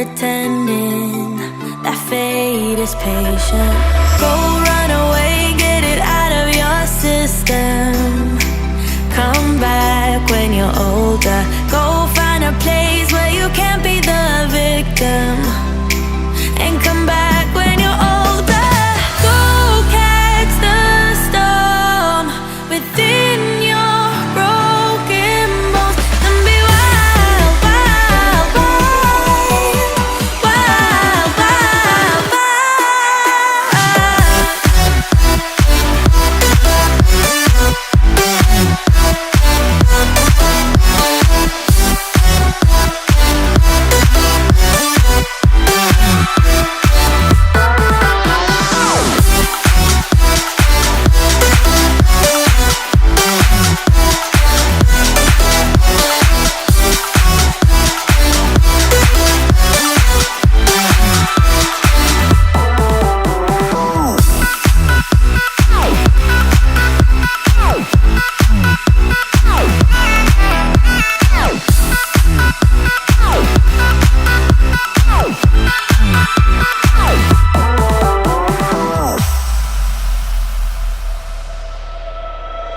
pretending that fate is patient. Go run away, get it out of your system. Come back when you're older. Go find a place where you can't be the victim. And come back when you're older. Go catch the storm within your broken bones. And be wild, wild, wild, wild, wild, wild.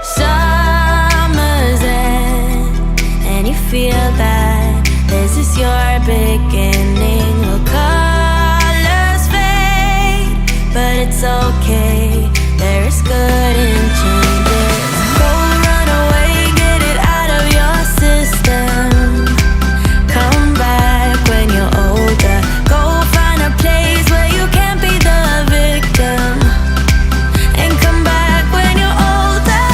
Summer's end, and you feel that this is your beginning. Well, colors fade, but it's okay. There is good in changes. Go run away, get it out of your system. Come back when you're older. Go find a place where you can't be the victim. And come back when you're older.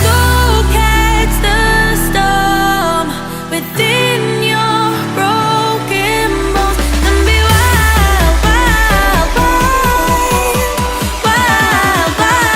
Go catch the storm within your broken bones. And be wild, wild, wild, wild, wild, wild.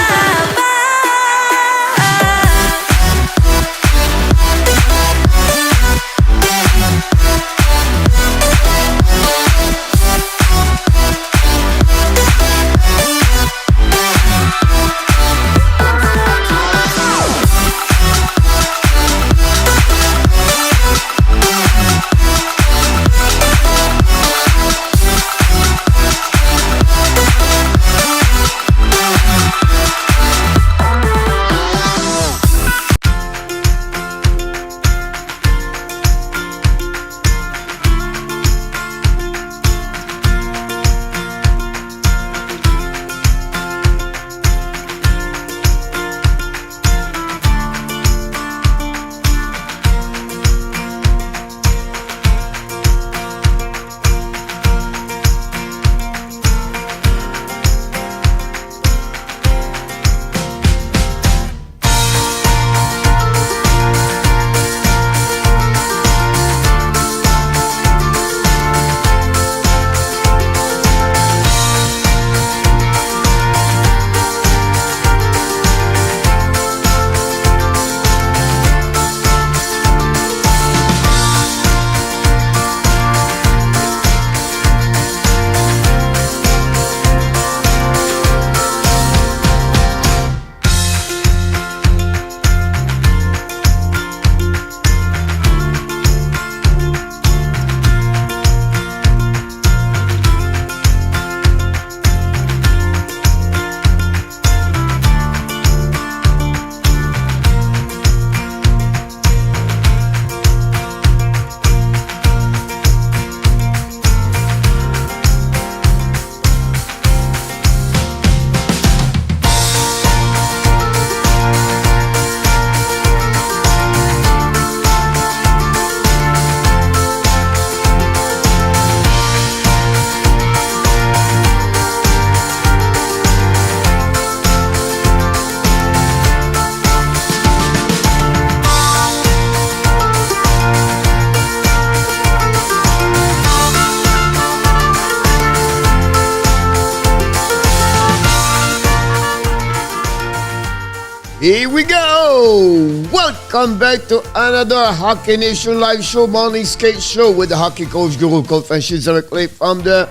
Here we go! Welcome back to another Hockey Nation live show, morning skate show with the hockey coach Guru Coach Francis directly from the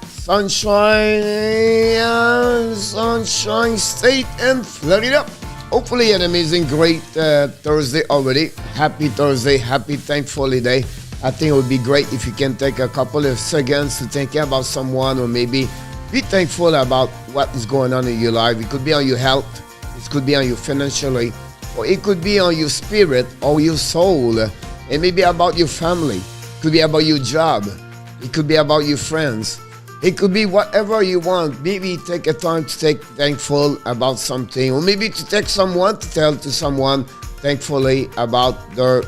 Sunshine State in Florida. Hopefully an amazing, great Thursday already. Happy Thursday, happy Thankful Day. I think it would be great if you can take a couple of seconds to think about someone, or maybe be thankful about what is going on in your life. It could be on your health, it could be on you financially, or it could be on your spirit or your soul, and maybe about your family. It could be about your job. It could be about your friends. It could be whatever you want. Maybe take a time to take thankful about something, or maybe to take someone to tell to someone thankfully about their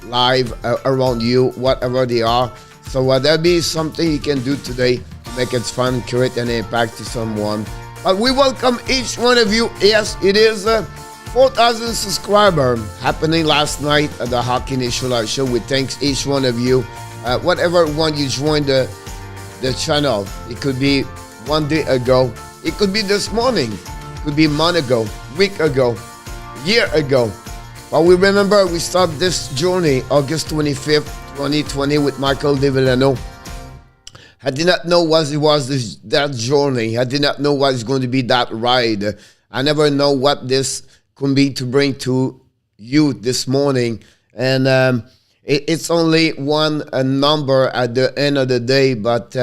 life around you, whatever they are. So there be something you can do today to make it fun, create an impact to someone. But we welcome each one of you. Yes, it is 4,000 subscriber happening last night at the Hockey Nation Live Show. We thank each one of you. Whatever one you joined the channel. It could be one day ago. It could be this morning. It could be a month ago, week ago, year ago. But we remember we started this journey August 25th, 2020 with Michael DeVillano. I did not know what it was that journey. I did not know what is going to be that ride. I never know what this could be to bring to you this morning. And it's only one number at the end of the day, but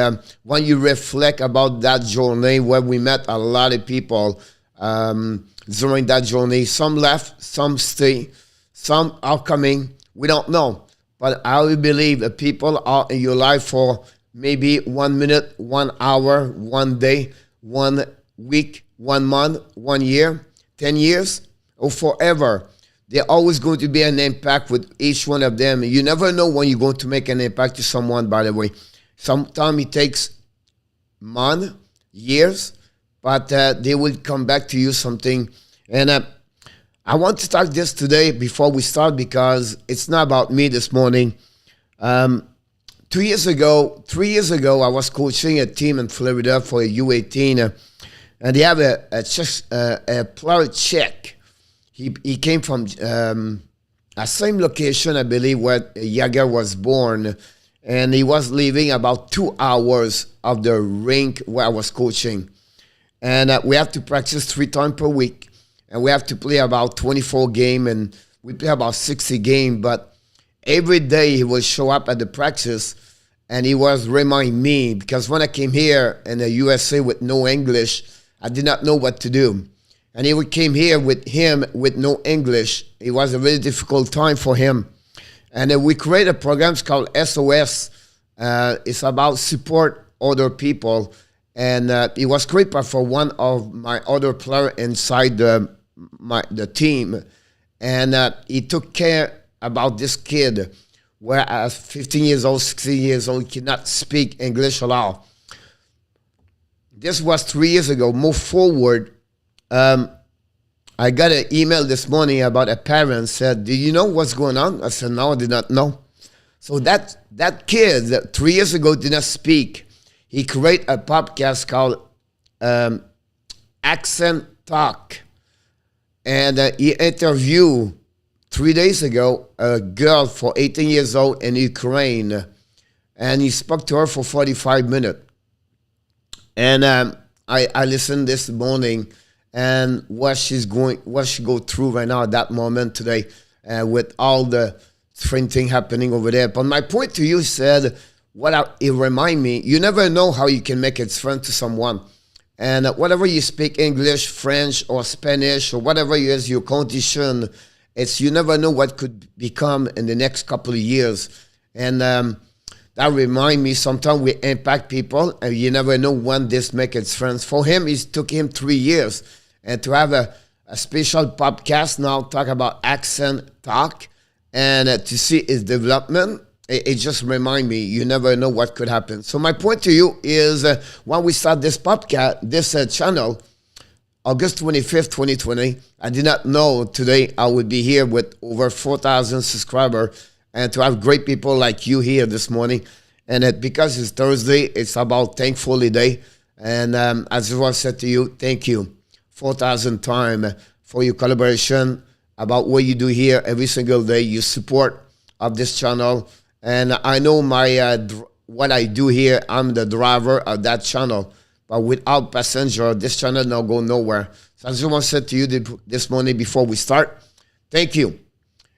when you reflect about that journey where we met a lot of people during that journey, some left, some stay, some are coming, we don't know. But I will believe that people are in your life for maybe 1 minute, 1 hour, 1 day, 1 week, 1 month, 1 year, 10 years, or forever. They're always going to be an impact with each one of them. You never know when you're going to make an impact to someone, by the way. Sometimes it takes months, years, but they will come back to you something. And I want to start this today before we start, because it's not about me this morning. 3 years ago, I was coaching a team in Florida for a U18, and they have a player Czech. He came from a same location, I believe, where Jagger was born, and he was leaving about 2 hours of the rink where I was coaching. And we have to practice 3 times per week, and we have to play about 24 games, and we play about 60 games. But every day he would show up at the practice, and he was reminding me, because when I came here in the USA with no English, I did not know what to do. And he came here with no English. It was a really difficult time for him. And we created programs called SOS. It's about support other people. And it was created for one of my other players inside the team. And he took care about this kid, whereas 15 years old, 16 years old, cannot speak English at all. This was 3 years ago. Move forward. I got an email this morning about a parent said, "Do you know what's going on?" I said, "No, I did not know." So that kid that 3 years ago did not speak, he created a podcast called Accent Talk. And he interviewed 3 days ago a girl for 18 years old in Ukraine. And he spoke to her for 45 minutes. And I listened this morning, and what she go through right now at that moment today, with all the different thing happening over there. But my point to you said, it remind me, you never know how you can make it friend to someone. And whatever you speak, English, French, or Spanish, or whatever is your condition, you never know what could become in the next couple of years. And that remind me, sometimes we impact people, and you never know when this makes its friends. For him, it took him 3 years. And to have a special podcast now, talk about Accent Talk, and to see his development, it just remind me, you never know what could happen. So my point to you is, when we start this podcast, this channel, August 25th, 2020, I did not know today I would be here with over 4,000 subscribers, and to have great people like you here this morning. And because it's Thursday, it's about Thankfully Day. And as I said to you, thank you 4,000 times for your collaboration about what you do here every single day, your support of this channel. And I know what I do here, I'm the driver of that channel. But without passenger, this channel now go nowhere. So I just want to say to you this morning before we start, thank you.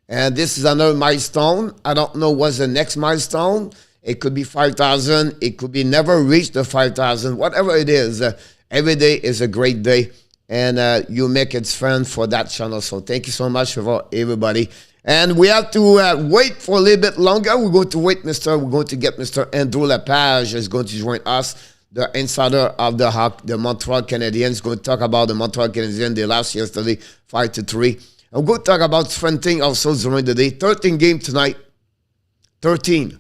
And this is another milestone. I don't know what's the next milestone. It could be 5,000. It could be never reach the 5,000. Whatever it is, every day is a great day. And you make it fun for that channel. So thank you so much for everybody. And we have to wait for a little bit longer. We're going to wait, We're going to get Mr. Andrew Lepage is going to join us, the insider of the Montreal Canadiens. Going to talk about the Montreal Canadiens. They lost yesterday 5-3. I'm going to talk about different things also during the day. 13 game tonight. 13.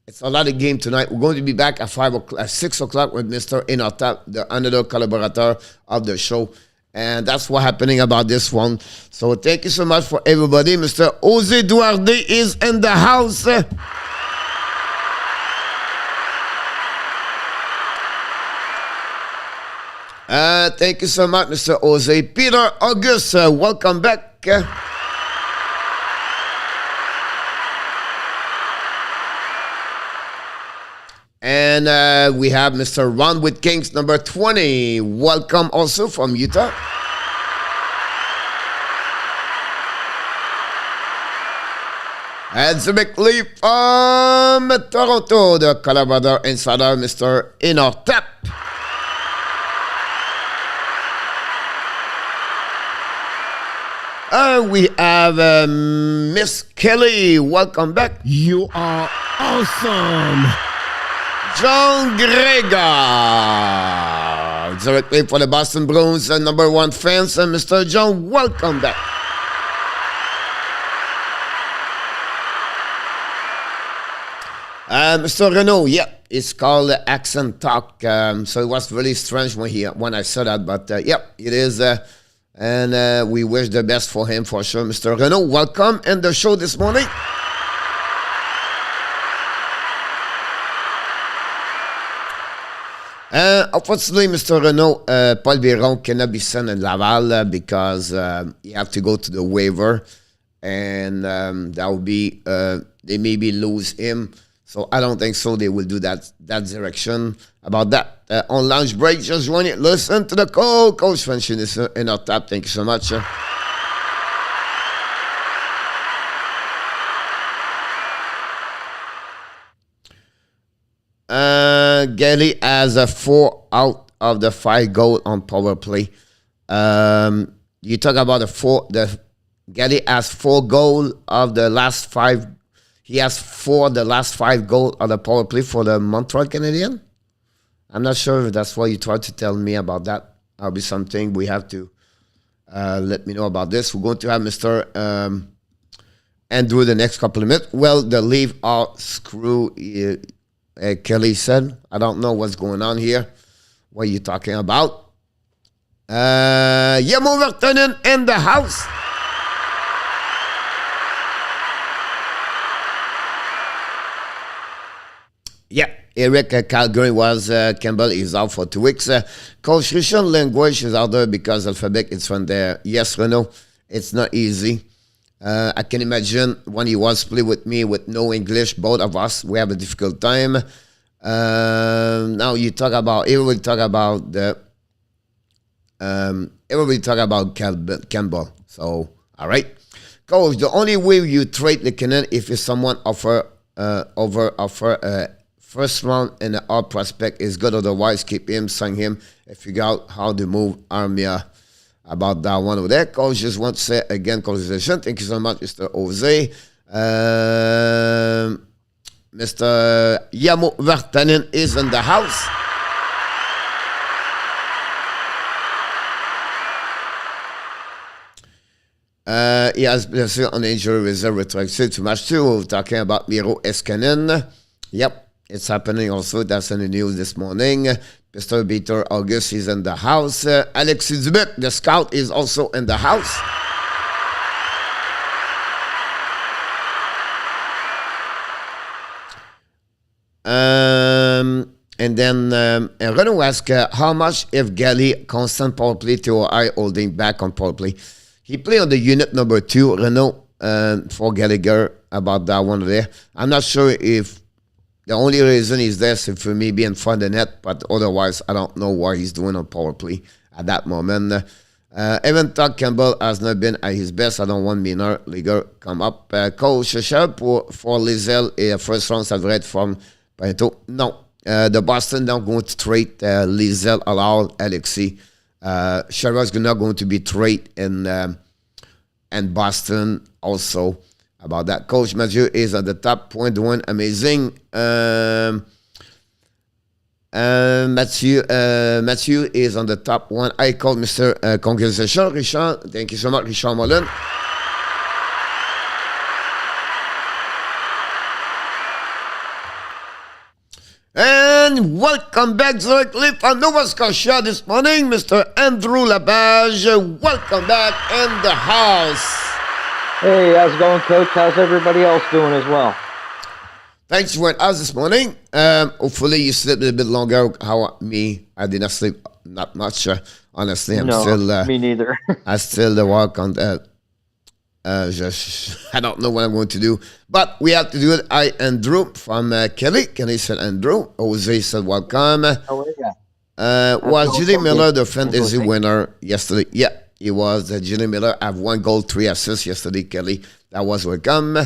It's a lot of game tonight. We're going to be back at 6 o'clock with Mr. Inotap, the another collaborator of the show. And that's what's happening about this one. So thank you so much for everybody. Mr. Jose Duarte is in the house. Thank you so much, Mr. Jose. Peter August, welcome back. And we have Mr. Ron with Kings, number 20. Welcome also from Utah. And McLeaf from Toronto, the collaborator insider, Mr. Inortap. We have Miss Kelly. Welcome back. You are awesome. John Gregor, directly for the Boston Bruins, number 1 fans. And Mr. John, welcome back. Mr. Renault, yeah, it's called Accent Talk. So it was really strange when I saw that, but yeah, it is. And we wish the best for him for sure. Mr. Renault, welcome in the show this morning. Unfortunately, Mr. Renault, Paul Biron cannot be sent in Laval because you have to go to the waiver, and that will be they maybe lose him. So I don't think so. They will do that direction about that. On lunch break, just join it. Listen to the call. Coach French in our tap. Thank you so much. Gally has a 4 out of the 5 goal on power play. You talk about Gally has 4 goal of the last 5. He has 4 the last 5 goal on the power play for the Montreal Canadiens. I'm not sure if that's what you tried to tell me about that. That'll be something we have to let me know about this. We're going to have Mr. Andrew the next couple of minutes. Well, the leave out screw. Kelly said, I don't know what's going on here. What are you talking about? Yemo Vertonen in the house. Yeah, Eric Calgary was Campbell is out for 2 weeks. Coach Christian Language is out there because Alphabet is from there. Yes, Renault, it's not easy. I can imagine when he was play with me with no English, both of us, we have a difficult time. Now everybody talk about Campbell. So, all right. Coach, the only way you trade Lekanen if someone offer first round and our prospect is good, otherwise keep him, sign him, and figure out how to move Armia. About that one over there. Coach, just want to say again, congratulations. Thank you so much, Mr. Jose. Mr. Yamo Vartanen is in the house. He has been on the injury reserve retracted to match 2. We're talking about Miro Eskanen. Yep, it's happening also. That's in the news this morning. Mr. Peter August is in the house. Alexis Dubuc, the scout, is also in the house. And then Renault asks, how much if Gally constant power play to eye holding back on power play? He played on the unit number 2, Renault, for Gallagher, about that one there. I'm not sure if the only reason he's there is for me being in front of the net, but otherwise, I don't know what he's doing on power play at that moment. Evan Tuck Campbell has not been at his best. I don't want minor leaguer come up. Coach Cher pour Lizel et first round, ça devrait être from Pareto. Non. The Boston not going to trade Lizel allow Alexis. Cher is not going to be traded in Boston also about that. Coach Mathieu is at the top, point one, amazing. Mathieu is on the top one. I call Mr. Congratulations, Richard. Thank you so much, Richard Mullen. And welcome back directly from Nova Scotia this morning, Mr. Andrew Labage. Welcome back in the house. Hey, how's it going, Coach? How's everybody else doing as well? Thanks for joining us this morning. Hopefully you slept a little bit longer. I did not sleep not much. Honestly, I'm still... me neither. I still work on that. I don't know what I'm going to do. But we have to do it. Andrew from Kelly. Kelly said Andrew. Jose said welcome. Oh, yeah. Was Julie Miller the fantasy winner yesterday? Yeah, he was. Julie Miller have 1 goal, 3 assists yesterday, Kelly. That was welcome.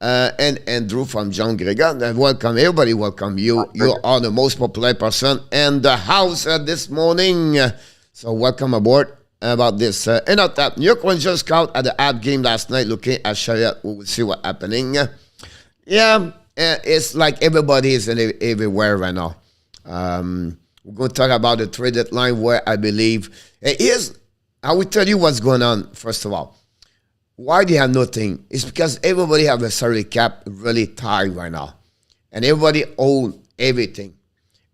And Andrew from John Gregor. Welcome, everybody. Welcome you. You are the most popular person in the house this morning. So welcome aboard about this. And at that, New York Rangers scout at the app game last night looking at Chariot. We will see what's happening. Yeah, it's like everybody is everywhere right now. We're going to talk about the trade deadline where I believe I will tell you what's going on, first of all. Why they have nothing? It's because everybody have a salary cap really tight right now. And everybody own everything.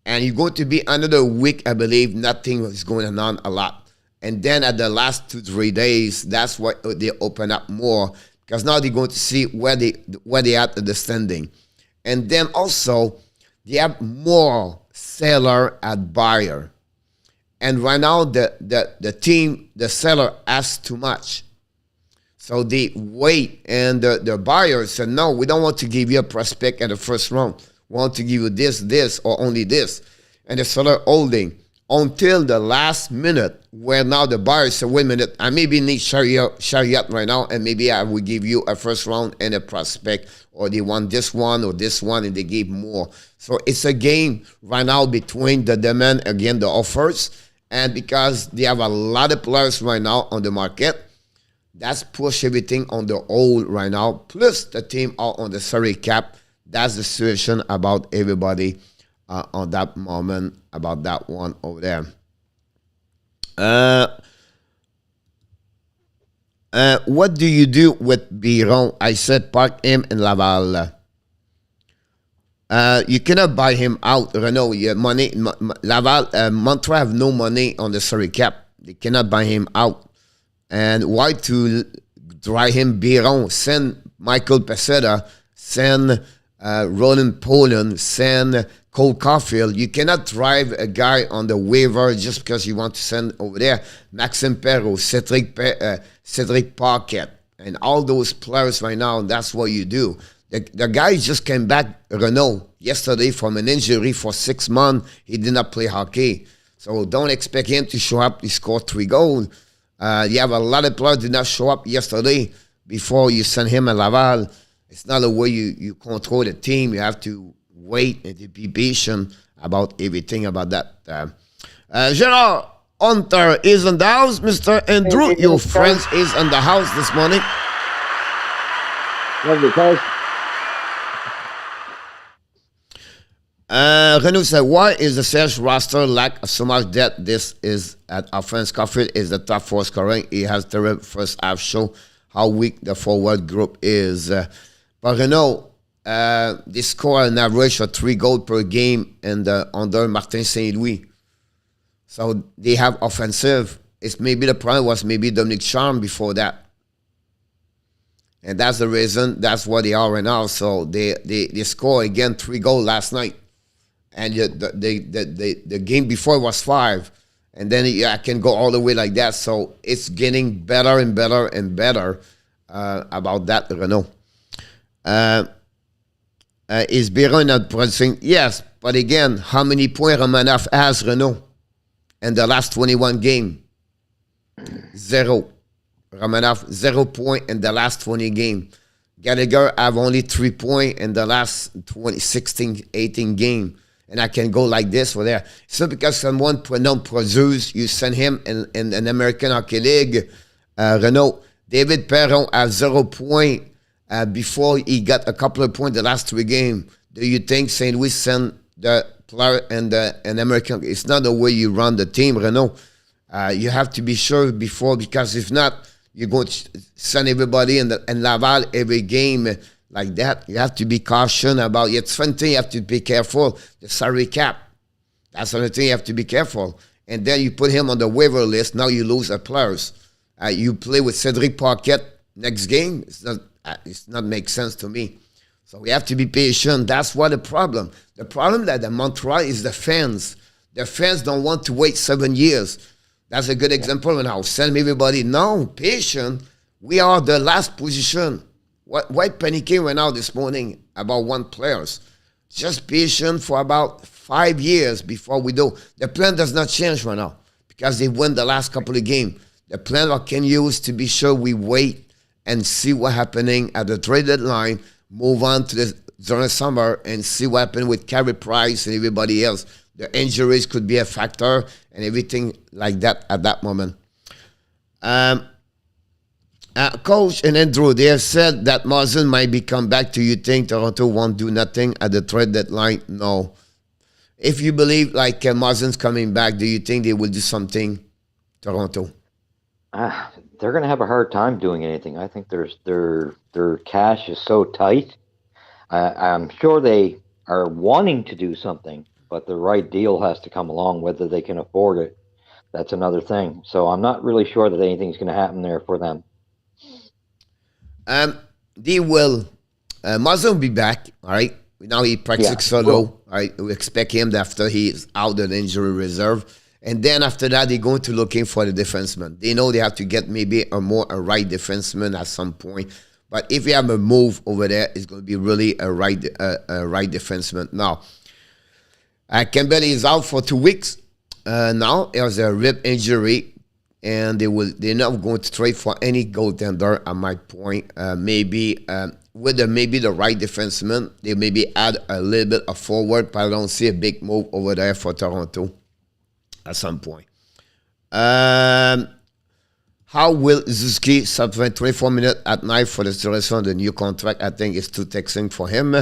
And you're going to be another week, I believe, nothing is going on a lot. And then at the last 2-3 days, that's why they open up more. Because now they're going to see where they at the standing. And then also, they have more seller at buyer. And right now, the team, the seller asks too much. So they wait, and the buyers said, no, we don't want to give you a prospect at the first round. We want to give you this, or only this. And the seller holding until the last minute, where now the buyer said, wait a minute, I maybe need Chariot right now, and maybe I will give you a first round and a prospect, or they want this one or this one, and they give more. So it's a game right now between the demand, again, the offers, and because they have a lot of players right now on the market, that's push everything on the hold right now. Plus, the team are on the salary cap. That's the situation about everybody on that moment, about that one over there. What do you do with Biron? I said park him in Laval. You cannot buy him out, Renault. Your money, Laval, Montreal have no money on the salary cap. They cannot buy him out. And why to try him Biron? Send Michael Peseta, send Roland Poland, send Cole Caulfield. You cannot drive a guy on the waiver just because you want to send over there Maxime Perrault, Cedric Paquette, and all those players right now. That's what you do. The guy just came back, Renault, yesterday from an injury for 6 months. He did not play hockey. So don't expect him to show up. He scored 3 goals. You have a lot of players did not show up yesterday before you send him a Laval. It's not the way you control the team. You have to wait and to be patient about everything about that. Gerard Hunter is in the house. Mr. Andrew, your friends is in the house this morning. Love you, guys. Renaud said, why is the Serge roster lack of so much depth? This is at offense. Caulfield is the top 4 scoring. He has the first half show how weak the forward group is. But Renaud, they score an average of 3 goals per game under Martin St. Louis. So they have offensive. It's maybe the problem was maybe Dominic Charm before that. And that's the reason. That's what they are right now. So they score again 3 goals last night. And the game before was 5. And then I can go all the way like that. So it's getting better and better and better about that, Renaud. Is Biron not producing? Yes. But again, how many points Romanov has, Renaud, in the last 21 games? 0. Romanov, 0 point in the last 20 games. Gallagher have only 3 points in the last 16, 18 games. And I can go like this or there. It's not because someone don't produce, you send him in an American Hockey League. Renault, David Perron have 0 point before he got a couple of points the last 3 games. Do you think St. Louis send the player and an American? It's not the way you run the team, Renault. You have to be sure before, because if not, you're going to send everybody in Laval every game like that. You have to be cautious about it. It's one thing you have to be careful. The salary cap. That's another thing you have to be careful. And then you put him on the waiver list. Now you lose a players. You play with Cedric Paquette next game. It's not make sense to me. So we have to be patient. That's what the problem. The problem that the Montreal is the fans. The fans don't want to wait 7 years. That's a good example now. Send everybody. No, patient. We are the last position. Why panicking right now this morning about one players? Just patient for about 5 years before we do. The plan does not change right now because they won the last couple of games. The plan I can use to be sure we wait and see what's happening at the trade deadline, move on to during the summer and see what happened with Carey Price and everybody else. The injuries could be a factor and everything like that at that moment. Coach and Andrew, they have said that Mazen might be come back. Do you think Toronto won't do nothing at the trade deadline? No. If you believe like Mazen's coming back, do you think they will do something, Toronto? They're going to have a hard time doing anything. I think their cash is so tight. I'm sure they are wanting to do something, but the right deal has to come along. Whether they can afford it, that's another thing. So I'm not really sure that anything's going to happen there for them. They will. Mazen will be back. All right. Now he practices solo. All right. We expect him after he's out of the injury reserve. And then after that, they're going to looking for the defenseman. They know they have to get maybe a right defenseman at some point. But if you have a move over there, it's going to be really a right defenseman. Now, Campbell is out for 2 weeks. Now he has a rib injury, and they're not going to trade for any goaltender. At my point, maybe with the right defenseman, they maybe add a little bit of forward. But I don't see a big move over there for Toronto at some point. How will Zuski submit 24 minutes at night for the duration of the new contract? I think it's too taxing for him.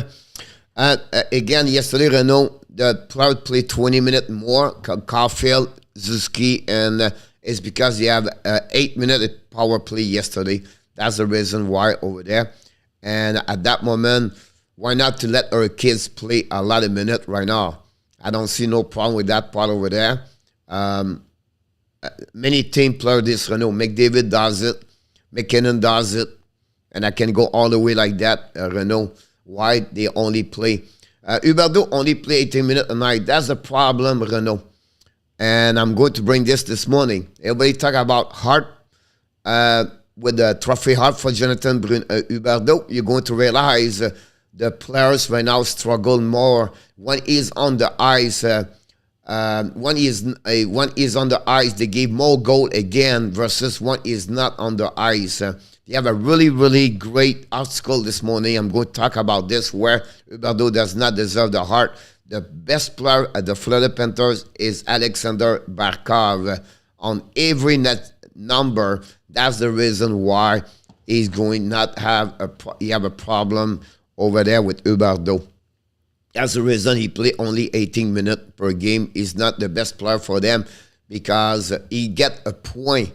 Again, yesterday, Renault, the player played 20 minutes more. Caulfield, Zuski, and it's because they have 8 minutes power play yesterday. That's the reason why over there. And at that moment, why not to let our kids play a lot of minutes right now? I don't see no problem with that part over there. Many team players this Renault. McDavid does it. McKinnon does it. And I can go all the way like that, Renault. Why they only play. Huberdeau only play 18 minutes a night. That's the problem, Renault. And I'm going to bring this morning. Everybody talk about Hart with the trophy Hart for Jonathan Huberdeau. You're going to realize the players right now struggle more when he's on the ice. When he's on the ice, they give more goal again versus when he's not on the ice. They have a really, really great article this morning. I'm going to talk about this, where Huberdeau does not deserve the Hart. The best player at the Florida Panthers is Alexander Barkov on every net number. That's the reason why he's going not have a problem over there with Huberdeau. That's the reason he play only 18 minutes per game. He's not the best player for them because he get a point,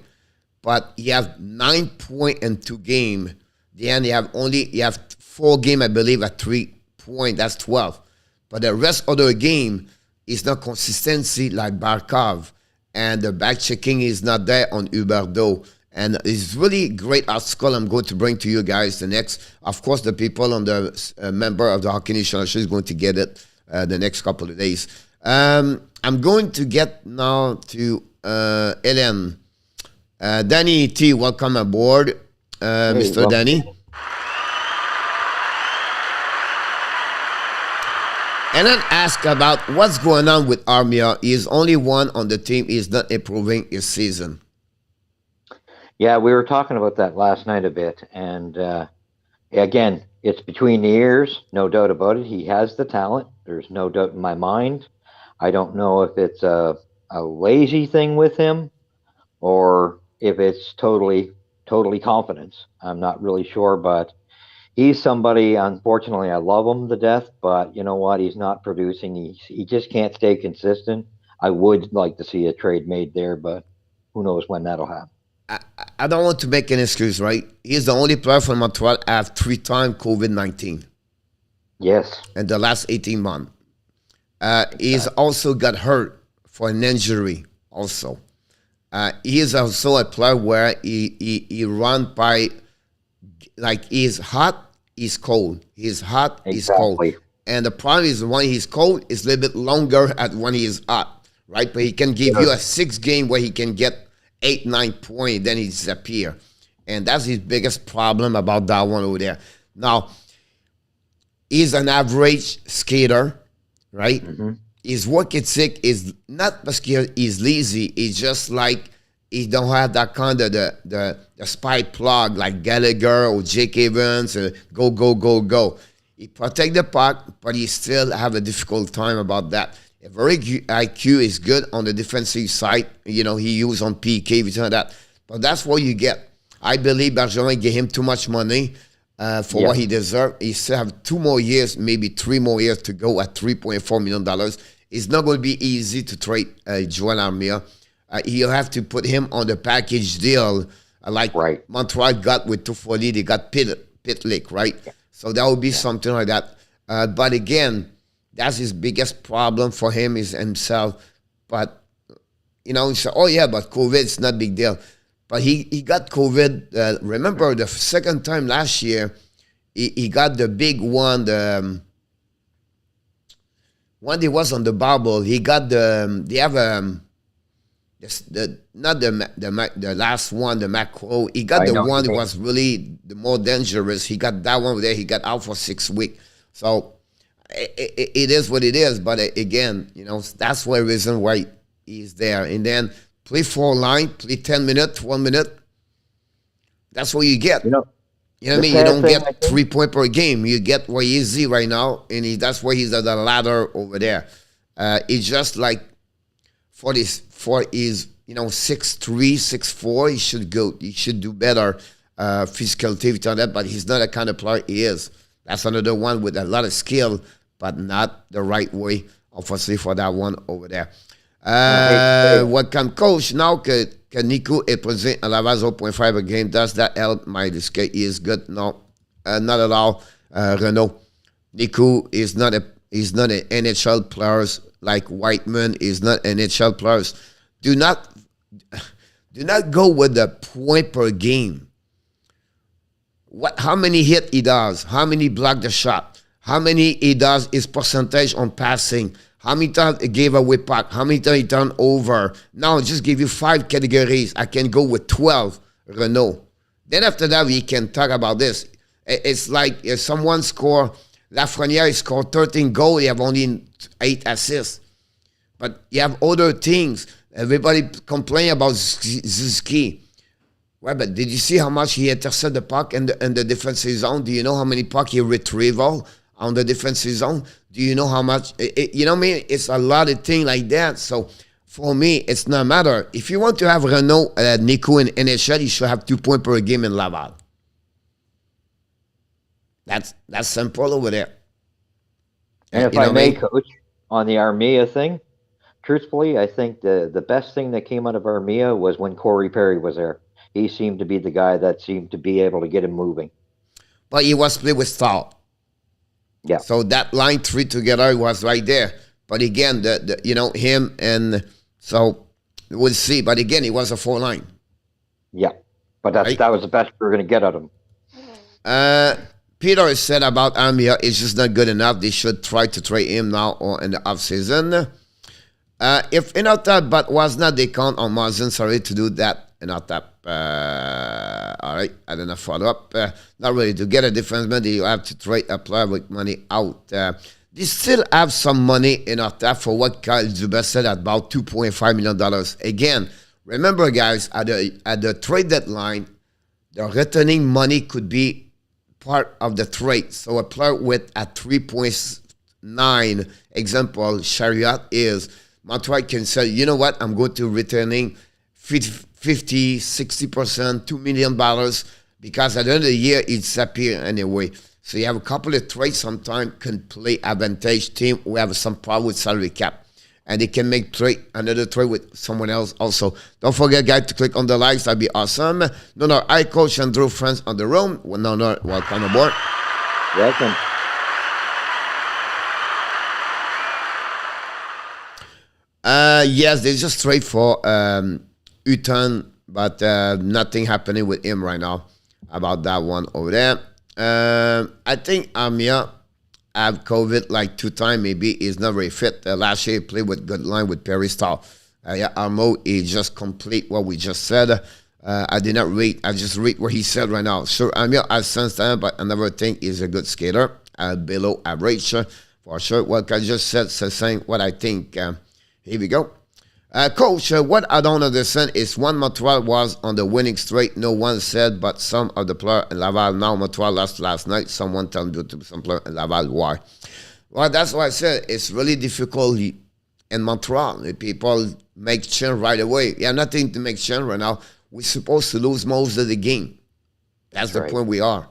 but he have 9 points in 2 games. Then he have 4 games, I believe, at 3 points. That's 12. But the rest of the game is not consistency like Barkov, and the back checking is not there on Huberdeau. And it's really great article I'm going to bring to you guys the next. Of course, the people on the member of the Hockey Nation Show is going to get it the next couple of days. I'm going to get now to Ellen. Danny T, welcome aboard, Mr. Welcome. Danny. Ellen asked about what's going on with Armia. He is only one on the team. He is not improving his season. Yeah, we were talking about that last night a bit, and again, it's between the ears, no doubt about it. He has the talent. There's no doubt in my mind. I don't know if it's a lazy thing with him or if it's totally confidence. I'm not really sure, but he's somebody. Unfortunately, I love him to death, but you know what? He's not producing. He just can't stay consistent. I would like to see a trade made there, but who knows when that'll happen. I don't want to make an excuse, right? He's the only player from Montreal to have 3 times COVID-19 Yes, in the last 18 months. He's exactly. also got hurt for an injury also. He is also a player where he run by, like, he's hot, he's cold. He's hot, he's cold. Exactly. And the problem is when he's cold, it's a little bit longer at when he is hot, right? But he can give you a 6 game where he can get 8, 9 points, then he disappear. And that's his biggest problem about that one over there. Now, he's an average skater, right? His work ethic is not because he's lazy. It's just like he don't have that kind of the spy plug like Gallagher or Jake Evans. Go, go, go, go. He protect the puck, but he still have a difficult time about that. A very IQ is good on the defensive side. You know, he used on PK, everything like that. But that's what you get. I believe Bergeron gave him too much money for what he deserved. He still have 2 more years, maybe 3 more years to go at $3.4 million. It's not going to be easy to trade Joel Armia. You'll have to put him on the package deal like Montreal got with Toffoli. They got Pitlick, right? Yeah. So that would be something like that. But again, that's his biggest problem for him is himself. But, you know, he said, oh, yeah, but COVID is not a big deal. But he got COVID. Remember the second time last year, he got the big one, when he was on the bubble, he got not the last one, the macro. He got the one that was really the more dangerous. He got that one there. He got out for 6 weeks. So it is what it is. But again, you know, that's the reason why he's there. And then play 4 line, play 10 minutes, 1 minute. That's what you get. You know what I mean? You don't get 3 points per game. You get where he is right now, and that's why he's at the ladder over there. It's just like for his 6'3", 6'4", he should go. He should do better physical activity on that, but he's not the kind of player he is. That's another one with a lot of skill, but not the right way, obviously, for that one over there. What can coach now que Nico est posé à Laval 0.5 a game? Does that help my disc? He is good? No, not at all. Renault. Nico is not an NHL player like Whiteman is not NHL players. Do not go with the point per game. How many hit he does? How many block the shot? How many he does his percentage on passing? How many times he gave away puck? How many times he turned over? Now, I'll just give you 5 categories. I can go with 12, Renault. Then after that, we can talk about this. It's like if someone score, Lafreniere scored 13 goals, you have only 8 assists. But you have other things. Everybody complain about Zizki. Well, but did you see how much he intercepted the puck in the defensive zone? Do you know how many puck he retrieval on the defensive zone? Do you know how much? You know what I mean? It's a lot of things like that. So for me, it's not matter. If you want to have Renault, Nico in NHL, you should have 2 points per game in Laval. That's simple over there. And if I may, Coach, on the Armia thing, truthfully, I think the best thing that came out of Armia was when Corey Perry was there. He seemed to be the guy that seemed to be able to get him moving. But he was playing with Stahl. Yeah. So that line 3 together was right there. But again, him and so we'll see. But again, it was a 4 line. Yeah. But that was the best we were going to get out of him. Peter said about Armia, it's just not good enough. They should try to trade him now or in the offseason. If Inotap but was not, they count on Mazen, sorry, to do that. Inotap. All right, I don't know, follow up. Not really. To get a defenseman, you have to trade a player with money out. They still have some money in Inotap for what Kyle Dubas said at about $2.5 million. Again, Remember, guys, at the trade deadline, the returning money could be part of the trade. So a player with a 3.9 example, Chariot is, Montreal can say, you know what, I'm going to returning 50, 60%, $2 million, because at the end of the year, it's appear anyway. So you have a couple of trades sometimes can play advantage team who have some problem with salary cap. And they can make another trade with someone else also. Don't forget, guys, to click on the likes. That'd be awesome. No, I coach Andrew friends on the room. No, welcome aboard. Welcome. Yes, they just trade for Uton, but nothing happening with him right now about that one over there. I think Amia have COVID like 2 times, maybe is not very fit. Last year he played with good line with Perry Starr. Armo is just complete what we just said. I did not read, I just read what he said right now. Sure, Amia has sense time, but I never think he's a good skater. Below average for sure. What I just said, saying what I think. Here we go. Coach, what I don't understand is when Montreal was on the winning streak, no one said, but some of the players in Laval, now Montreal lost last night, someone told me to some player in Laval why. Well, that's why I said it's really difficult in Montreal. People make change right away. You have nothing to make change right now. We're supposed to lose most of the game. That's the point we are.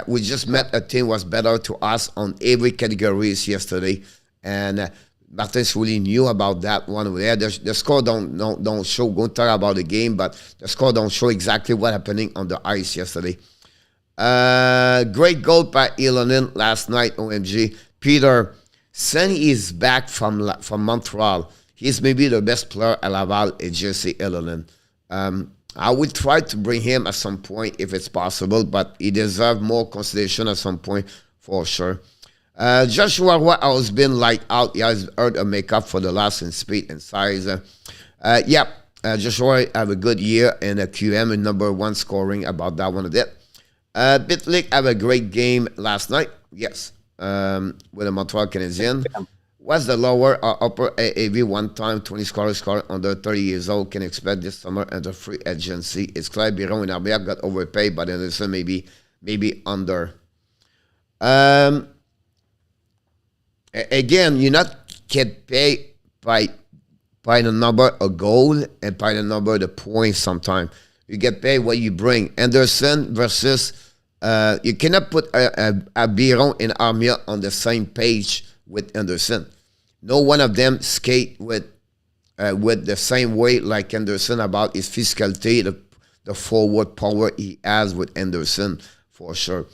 We just met a team was better to us on every categories yesterday, and Martin's really knew about that one over there. The score don't show. Go talk about the game, but the score don't show exactly what happening on the ice yesterday. Great goal by Ilonen last night. OMG, Peter, since he's back from Montreal, he's maybe the best player at Laval. It's Jesse Ilonen. I will try to bring him at some point if it's possible, but he deserves more consideration at some point for sure. Joshua, what has been like out? He has earned a makeup for the loss in speed and size. Joshua have a good year in a QM and number 1 scoring about that one of it. Bitlick have a great game last night. Yes, with the Montreal Canadiens. What's the lower or upper AAV one-time 20 scorer under 30 years old can expect this summer under free agency? It's Claire Biron and Arbiac got overpaid, but Anderson maybe under. Again, you not get paid by the number of goal and by the number of the points sometimes. You get paid what you bring. Anderson versus, you cannot put a Biron and Armia on the same page with Anderson. No one of them skate with the same way like Anderson about his physicality, the forward power he has with Anderson for sure.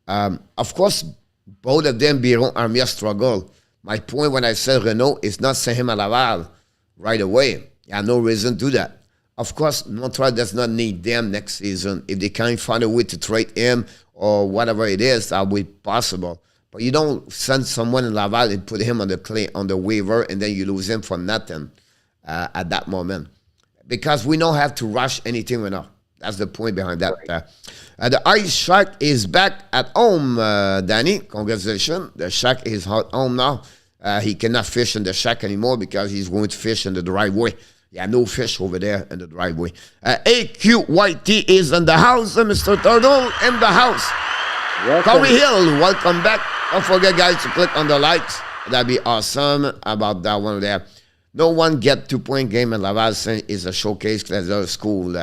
Of course, both of them, Biron, Armia, struggle. My point when I said Renault is not send him à Laval right away. I have no reason to do that. Of course, Montreal does not need them next season. If they can't find a way to trade him or whatever it is, that will be possible. But you don't send someone in Laval and put him on the waiver and then you lose him for nothing at that moment. Because we don't have to rush anything right now. That's the point behind that. The Ice Shack is back at home, Danny. Congratulations. The Shack is at home now. He cannot fish in the Shack anymore because he's going to fish in the driveway. Yeah, no fish over there in the driveway. AQYT is in the house. Mr. Turtle in the house. Corey Hill, welcome back. Don't forget, guys, to click on the likes. That'd be awesome about that one there. No one get 2-point game in Laval is a showcase because they're school.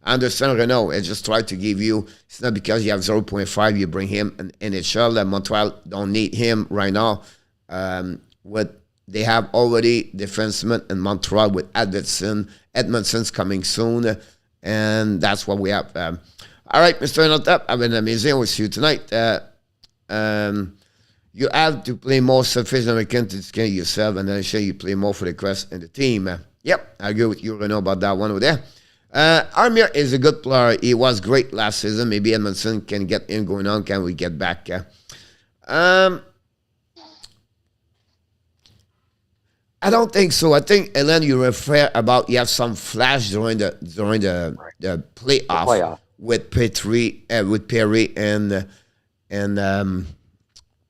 Anderson Renault, I just try to give you, it's not because you have 0.5, you bring him in NHL. Montreal don't need him right now. They have already defensemen in Montreal with Edmonton's coming soon, and that's what we have. All right, Mr. Notap, I've been amazing with you tonight. You have to play more sufficient American to scale yourself, and then show you play more for the crest and the team. Yep, I agree with you, Renault, about that one over there. Armia is a good player. He was great last season. Maybe Edmondson can get in going on. Can we get back? I don't think so. I think, Ellen, you refer about you have some flash during the playoff with Perry and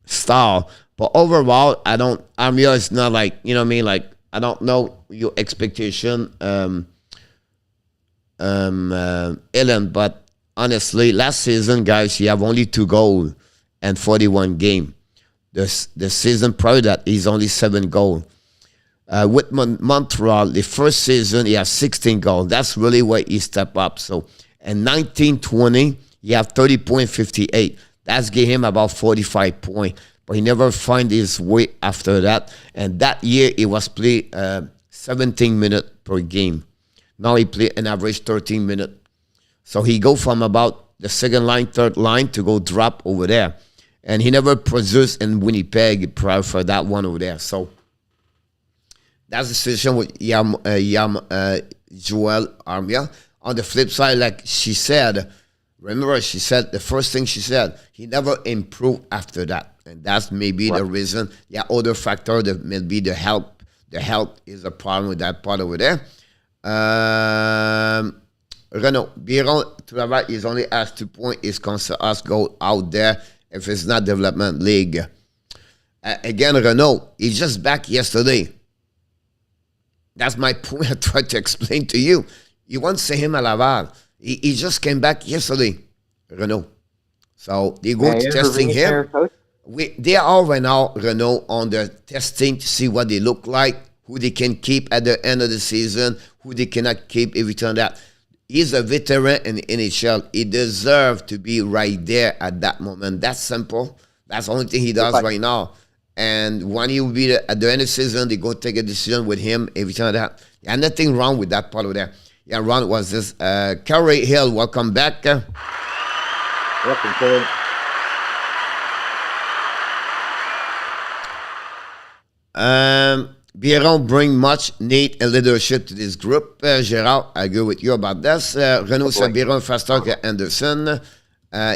Stahl. But overall, Armia is not like, you know what I mean? Like, I don't know your expectation. Ellen, but honestly, last season, guys, he have only 2 goals and 41 game. The season prior to that, he's only 7 goals. With Montreal, the first season, he has 16 goals. That's really where he stepped up. So, in 19-20, he have 30.58. That's gave him about 45 points. But he never find his way after that. And that year, he was played 17 minutes per game. Now he play an average 13 minutes. So he go from about the second line, third line to go drop over there. And he never produced in Winnipeg prior for that one over there. So that's the situation with Joel Armia. On the flip side, like she said, remember she said the first thing she said, he never improved after that. And that's maybe the reason. Yeah, other factor that may be the health. The health is a problem with that part over there. Renaud, Biron to the right is only asked 2 points. Is consider us go out there if it's not development league. Again, Renaud, he's just back yesterday. That's my point I tried to explain to you. You won't see him at Laval. He just came back yesterday, Renaud. So they go to testing him. They are right now, Renaud, on the testing to see what they look like, who they can keep at the end of the season, who they cannot keep, everything that. He's a veteran in the NHL. He deserves to be right there at that moment. That's simple. That's the only thing he does right now. And when he will be at the end of the season, they go take a decision with him, everything like that. Yeah, nothing wrong with that part of there. Yeah, Ron was this. Kerry Hill, welcome back. Welcome, Kerry. Biron bring much need and leadership to this group. Gérard, I agree with you about this. Renaud said Biron faster than Anderson.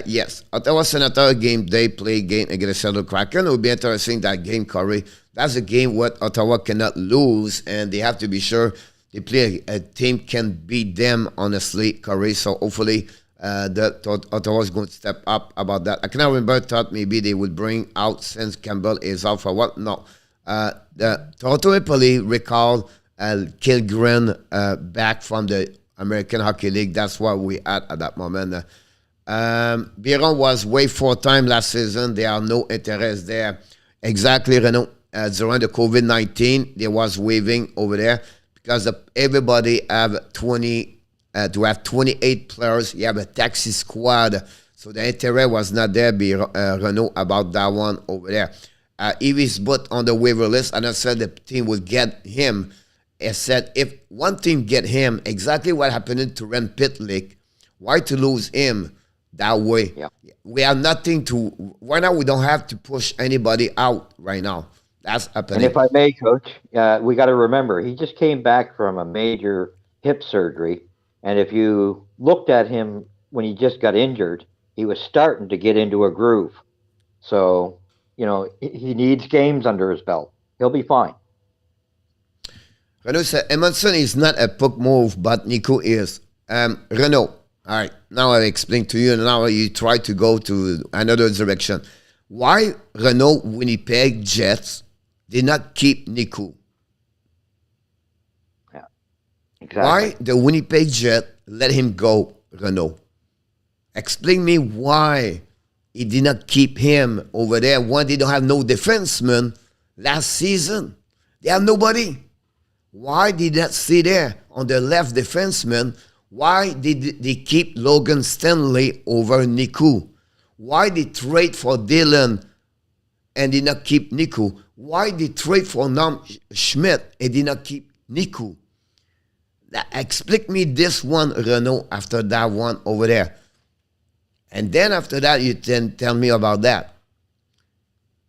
Yes. Ottawa Senators game day play game against Seattle Kraken. It will be interesting that game, Corey. That's a game what Ottawa cannot lose, and they have to be sure they play a team can beat them, honestly, Corey. So hopefully Ottawa is going to step up about that. I cannot remember, thought maybe they would bring out since Campbell is out for what? No. The Toronto Maple Leafs recall Kilgren back from the American Hockey League. That's what we at that moment. Biron was waived 4 times last season. There are no interest there. Exactly, Renaud. During the COVID-19, there was waiving over there because everybody have 20 to have 28 players. You have a taxi squad. So the interest was not there, Renaud, about that one over there. If he's put on the waiver list, and I said the team would get him. I said if one team get him, exactly what happened to Ren Pitlick, why to lose him that way? Yeah. We have nothing to. Right now, we don't have to push anybody out right now. That's happening. And if I may, Coach, we got to remember he just came back from a major hip surgery, and if you looked at him when he just got injured, he was starting to get into a groove. So. You know, he needs games under his belt. He'll be fine. Renaud said, Edmondson is not a puck move, but Nico is. Renaud, all right, now I explain to you, and now you try to go to another direction. Why Renaud Winnipeg Jets did not keep Nico? Yeah, exactly. Why the Winnipeg Jets let him go, Renaud? Explain me why. He did not keep him over there. One, they don't have no defenseman last season. They have nobody. Why did that stay there on the left defenseman? Why did they keep Logan Stanley over Niku? Why did they trade for Dylan and did not keep Niku? Why did they trade for Nam Schmidt and did not keep Niku? Explain me this one, Renaud, after that one over there. And then after that, you then tell me about that.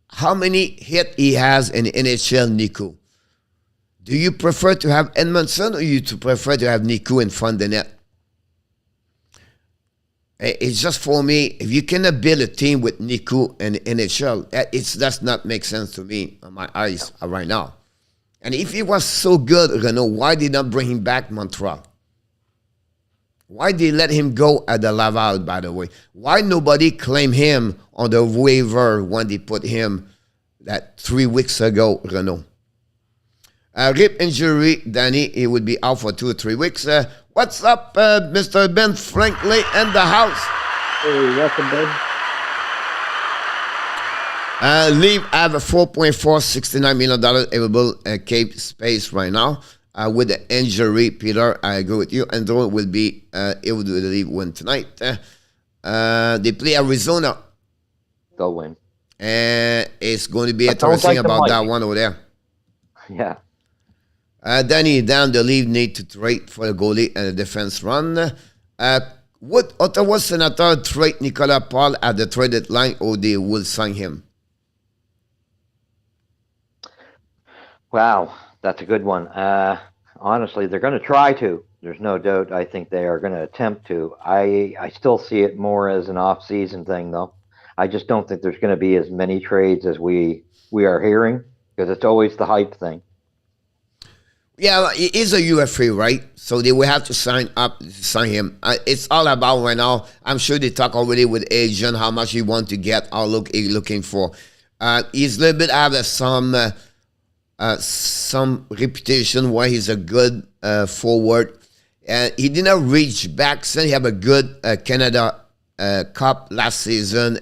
How many hits he has in NHL, Niku? Do you prefer to have Edmondson or you prefer to have Niku in front of the net? It's just for me, if you cannot build a team with Niku and NHL, it does not make sense to me on my eyes right now. And if he was so good, Renaud, why did not bring him back Montreal? Why did they let him go at the Laval, by the way? Why nobody claimed him on the waiver when they put him that 3 weeks ago, Renaud? Rib injury, Danny, he would be out for 2 or 3 weeks. What's up, Mr. Ben Franklin in the house? Hey, welcome, Ben. Leave have a $4.469 million available cap space right now. With the injury, Peter, I agree with you. Andrew will be able to leave win tonight. They play Arizona. They'll win. It's going to be But don't interesting take them about that lightly. one over there. Yeah. Danny, down the league need to trade for the goalie and a defense run. Would Ottawa Senators trade Nicolas Paul at the traded line, or they will sign him? Wow, that's a good one. Honestly, they're going to try to. There's no doubt. I think they are going to attempt to. I still see it more as an off-season thing, though. I just don't think there's going to be as many trades as we are hearing, because it's always the hype thing. Yeah, he is a UFA, right? So they will have to sign him. It's all about right now. I'm sure they talk already with agent how much he want to get, or looking for. He's a little bit have some reputation where he's a good forward. He did not reach back. So he have a good Canada Cup last season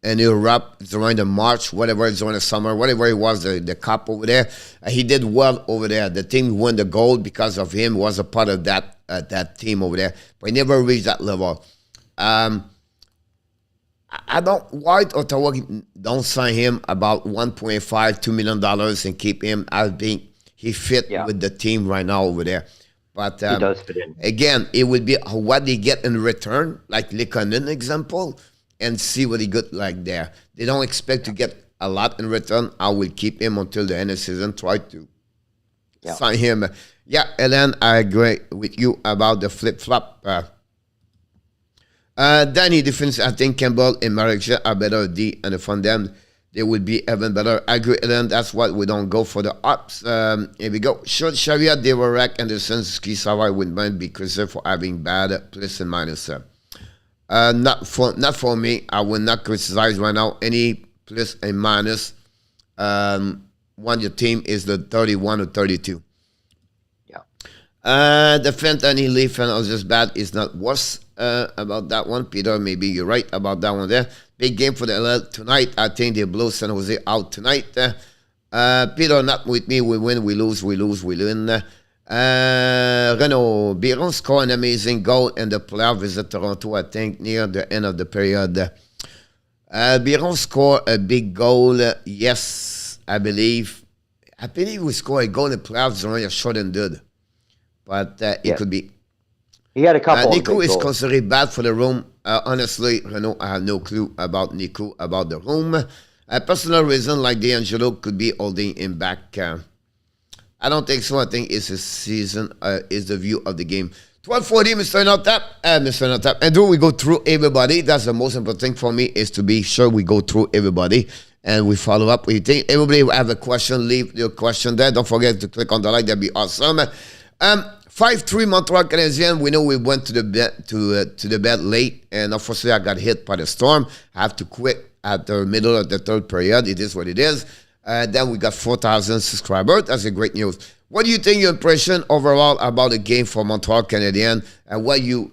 in Europe during the March, whatever, during the summer, whatever it was, the cup over there. He did well over there. The team won the gold because of him, was a part of that team over there. But he never reached that level. I don't, why Ottawa don't sign him about $1.5–2 million and keep him. I think he fit with the team right now over there. But He does fit in. again, it would be what they get in return, like Likonen example, and see what he got like there. They don't expect to get a lot in return. I will keep him until the end of the season, try to sign him. Yeah, Ellen, I agree with you about the flip-flop. Danny, defense, I think Campbell and Marek are better D, and from them, they would be even better. I agree, Ellen, that's what we don't go for the ups. Here we go. Should Sharia, Devorak, and the Ski Sawai would mind be considered for having bad plus and minus. Not for me. I will not criticize right now any plus and minus when your team is the 31 or 32. The Fentanyl Leaf and was just bad is not worse about that one. Peter, maybe you're right about that one there. Big game for the LL tonight. I think they blow San Jose out tonight. Peter, not with me. We win, we lose, we lose, we win. Renaud Biron scored an amazing goal in the playoff visit Toronto, I think, near the end of the period. Biron scored a big goal, yes, I believe. I believe we scored a goal in the playoffs during a short and did. But it could be. He had a couple Nico of is goals. considered bad for the room. Honestly, Renaud, I have no clue about Nico, about the room. A personal reason like D'Angelo could be holding him back. I don't think so. I think it's a season, is the view of the game. 12:40, Mr. Notap. Mr. Notap. And do we go through everybody? That's the most important thing for me, is to be sure we go through everybody and we follow up. We think everybody will have a question. Leave your question there. Don't forget to click on the like. That'd be awesome. 5-3 Montreal Canadiens. We know we went to the bed late, and unfortunately I got hit by the storm. I have to quit at the middle of the third period. It is what it is. Then we got 4,000 subscribers. That's a great news. What do you think, your impression overall about the game for Montreal Canadiens, and what you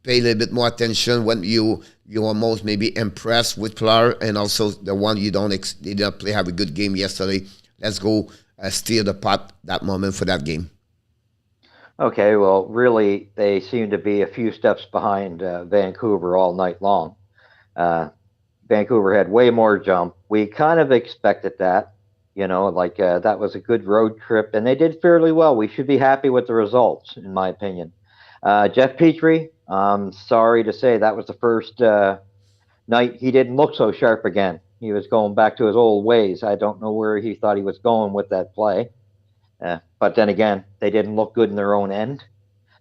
pay a little bit more attention, when you are most maybe impressed with player, and also the one you didn't play, have a good game yesterday? Let's go steer the pot that moment for that game. Okay, well, really, they seem to be a few steps behind Vancouver all night long. Vancouver had way more jump. We kind of expected that, that was a good road trip, and they did fairly well. We should be happy with the results, in my opinion. Jeff Petrie, sorry to say, that was the first night he didn't look so sharp again. He was going back to his old ways. I don't know where he thought he was going with that play. But then again, they didn't look good in their own end.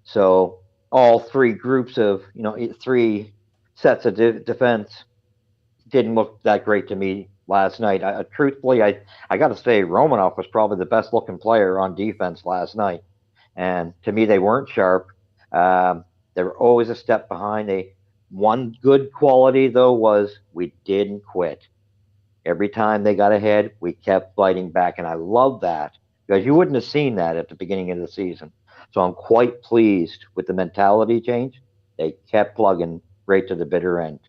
So all three groups of, three sets of defense didn't look that great to me last night. Truthfully, I got to say, Romanov was probably the best looking player on defense last night. And to me, they weren't sharp. They were always a step behind. One good quality, though, was we didn't quit. Every time they got ahead, we kept fighting back. And I love that, because you wouldn't have seen that at the beginning of the season. So I'm quite pleased with the mentality change. They kept plugging right to the bitter end.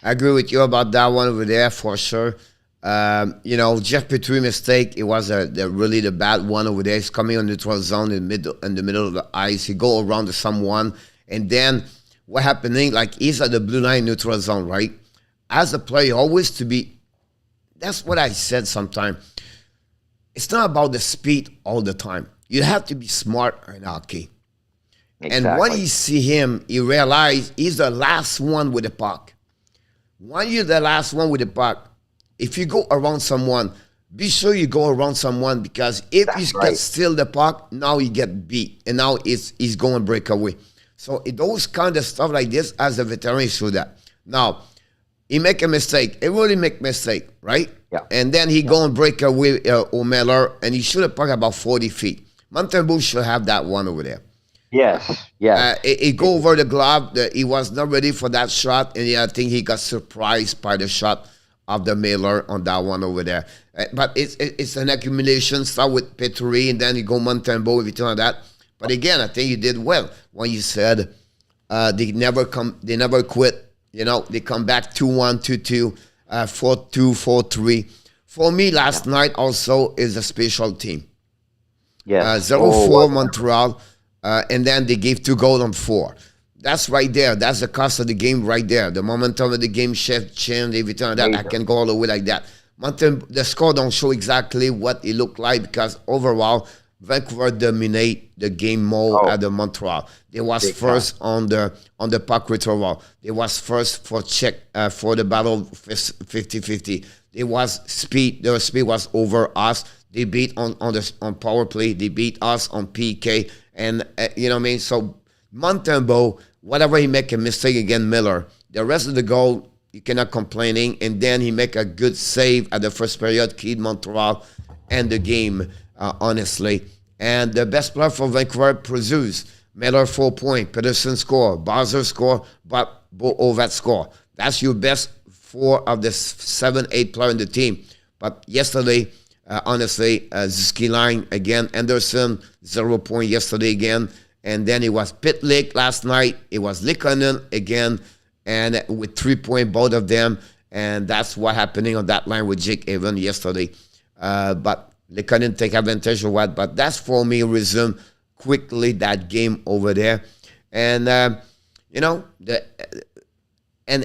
I agree with you about that one over there for sure. Jeff Petrie mistake. It was really the bad one over there. He's coming on the neutral zone in the middle of the ice. He go around to someone, and then what happening? Like he's at the blue line neutral zone, right? As a player, always to be. That's what I said sometimes. It's not about the speed all the time. You have to be smart in hockey. Exactly. And when you see him, you realize he's the last one with the puck. When you're the last one with the puck, if you go around someone, be sure you go around someone, because if you get steal the puck, now you get beat, and now he's going to break away. So those kind of stuff like this, as a veteran, you show that. Now, he make a mistake. He really make mistake, right? Yeah. And then he go and break away O'Malley, and he should have puck about 40 feet. Montembeault should have that one over there. Yes. He go over the glove. He was not ready for that shot, and I think he got surprised by the shot of the Mailer on that one over there. But it's an accumulation. Start with Petrie, and then you go Montembeault, everything like that. But again, I think you did well when you said they never quit. They come back 2-1, 2-2, 4-2, 4-3. For me, last night also is a special team. Yeah. 0-4 Montreal, and then they gave 2 goals on 4. That's right there. That's the cost of the game right there. The momentum of the game shift, change, everything like that. I can go all the way like that. The score don't show exactly what it looked like, because overall, Vancouver dominate the game more at the Montreal. They was first on the puck retrieval. They was first for check for the battle 50-50. They was speed. Their speed was over us. They beat on power play. They beat us on PK. And you know what I mean. So Montembeault, whatever he make a mistake against Miller, the rest of the goal you cannot complaining. And then he make a good save at the first period, keyed Montreal and the game. Honestly, and the best player for Vancouver produced. Miller 4 points, Peterson score, Bowser score, but Ovat score. That's your best 4 of the 7-8 player in the team. But yesterday, honestly, Zuski line again, Anderson 0 point yesterday again, and then it was Pitlick last night. It was Likonen again, and with 3 points both of them, and that's what happening on that line with Jake Evan yesterday. But they couldn't take advantage of what, but that's for me resume quickly that game over there. And, and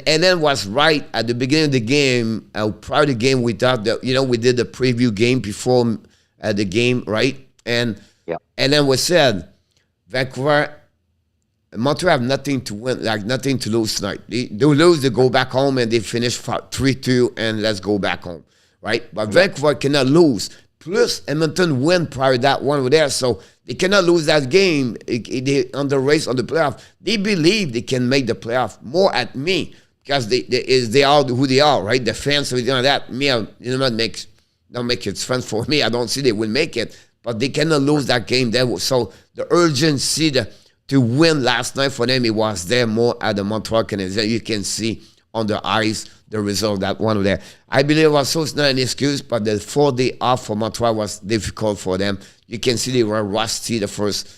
then was right at the beginning of the game, prior to the game, we thought that, we did the preview game before the game, right? And then we said, Vancouver, Montreal have nothing to win, like nothing to lose tonight. They lose, they go back home, and they finish 3-2, and let's go back home, right? But Vancouver cannot lose. Plus, Edmonton win prior to that one over there, so they cannot lose that game. They on the race on the playoff. They believe they can make the playoff. More at me, because they are who they are, right? The fans, everything like that. Me, don't make it fun for me. I don't see they will make it, but they cannot lose that game. So the urgency to win last night for them, it was there more at the Montreal Canadiens. You can see on the ice the result of that one over there. I believe it was not an excuse, but the 4-day off for Montreal was difficult for them. You can see they were rusty the first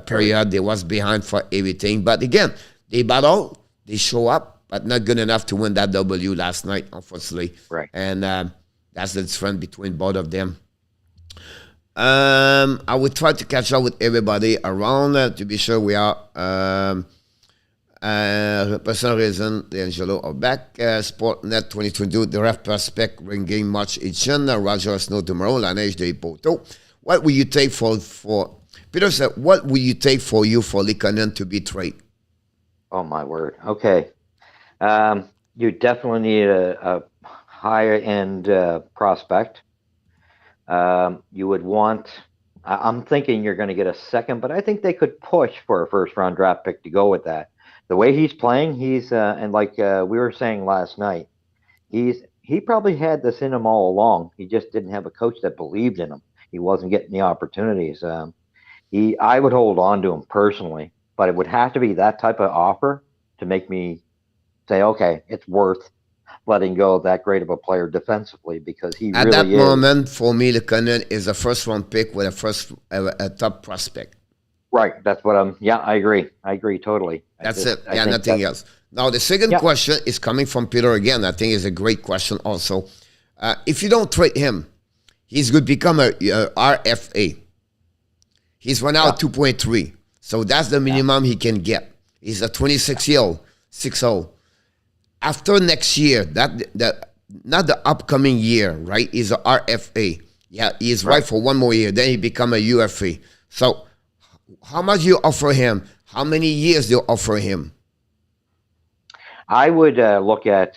period. They was behind for everything. But again, they battle, they show up, but not good enough to win that W last night, unfortunately. Right. And that's the difference between both of them. I will try to catch up with everybody around to be sure we are. Personal reason, the Angelo are back. Sportnet 2022, the ref prospect ringing much edition. Roger Snow tomorrow, La Neige de Poto. What will you take for Peter said, what will you take for Likonen to be traded? Oh, my word. Okay. You definitely need a higher end prospect. You would want, I'm thinking you're going to get a second, but I think they could push for a first round draft pick to go with that. The way he's playing, he's and like we were saying last night, he probably had this in him all along. He just didn't have a coach that believed in him. He wasn't getting the opportunities. I would hold on to him personally, but it would have to be that type of offer to make me say, okay, it's worth letting go of that great of a player defensively, because he at really that moment for me, Likonen is a first round pick with a top prospect. Right. That's what I'm. Yeah, I agree. I agree totally. That's it. Yeah, nothing else. Now, the second question is coming from Peter again. I think is a great question also. If you don't trade him, he's going to become a RFA. He's run out 2.3. So that's the minimum he can get. He's a 26-year-old, 6-0. After next year, not the upcoming year, right? He's a RFA. Yeah, he's right for one more year. Then he become a UFA. So how much you offer him? How many years do you offer him? I would look at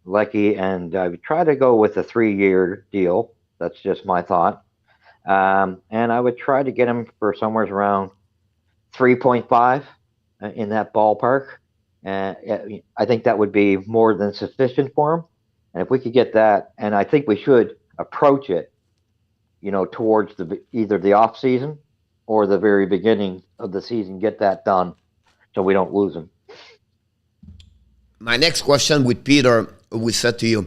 Lecky, and I would try to go with a 3-year deal. That's just my thought. And I would try to get him for somewhere around 3.5 in that ballpark. I think that would be more than sufficient for him. And if we could get that, and I think we should approach it, towards either the off season or the very beginning of the season, get that done so we don't lose him. My next question with Peter, we said to you,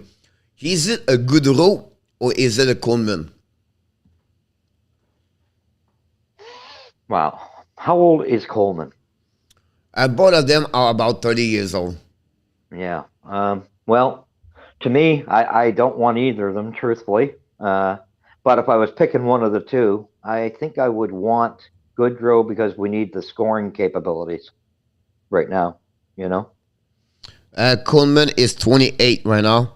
is it a Goodrow or is it a Coleman? Wow. How old is Coleman? Both of them are about 30 years old. Yeah. Well, to me, I don't want either of them, truthfully. But if I was picking one of the two, I think I would want Goodrow because we need the scoring capabilities right now, Coleman is 28 right now.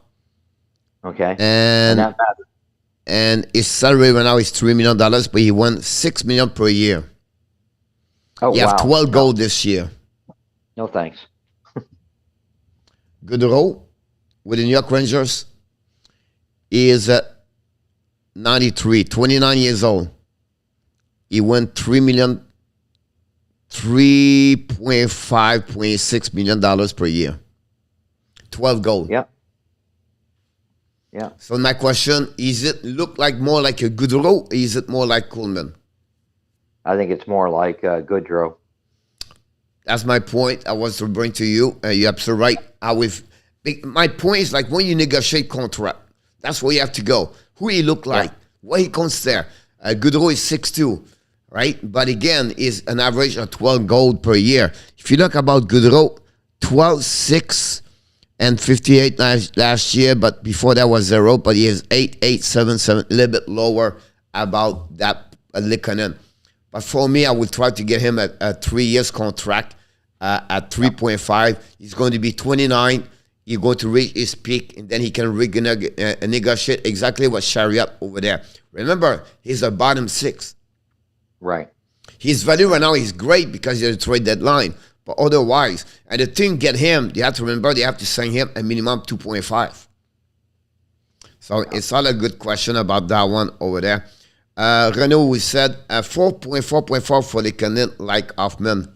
Okay. And his salary right now is $3 million, but he won $6 million per year. Oh, he have 12 goals this year. No thanks. Goodrow with the New York Rangers is 93, 29 years old. He won $3.6 million per year. 12 goals. Yeah. Yeah. So my question, is it look like more like a Goodrow or is it more like Coleman? I think it's more like Goodrow. That's my point. I was to bring to you. You're absolutely right. My point is like when you negotiate contract, that's where you have to go. Who he look like, what he comes there. Goodrow is 6'2", right? But again, is an average of 12 goals per year. If you look about Goodrow, 12, 6, and 58 last year, but before that was 0. But he is 8, 8, 7, 7, a little bit lower about that Likanen. But for me, I would try to get him a 3 years contract at 3.5. He's going to be 29. He's going to reach his peak, and then he can negotiate exactly what Chariot over there. Remember, he's a bottom 6. Right. His value right now is great because he's a trade deadline. But otherwise, and the team get him, they have to remember they have to sign him a minimum 2.5. So it's all a good question about that one over there. Renault, we said 4.4 for the Canadiens like Hoffman.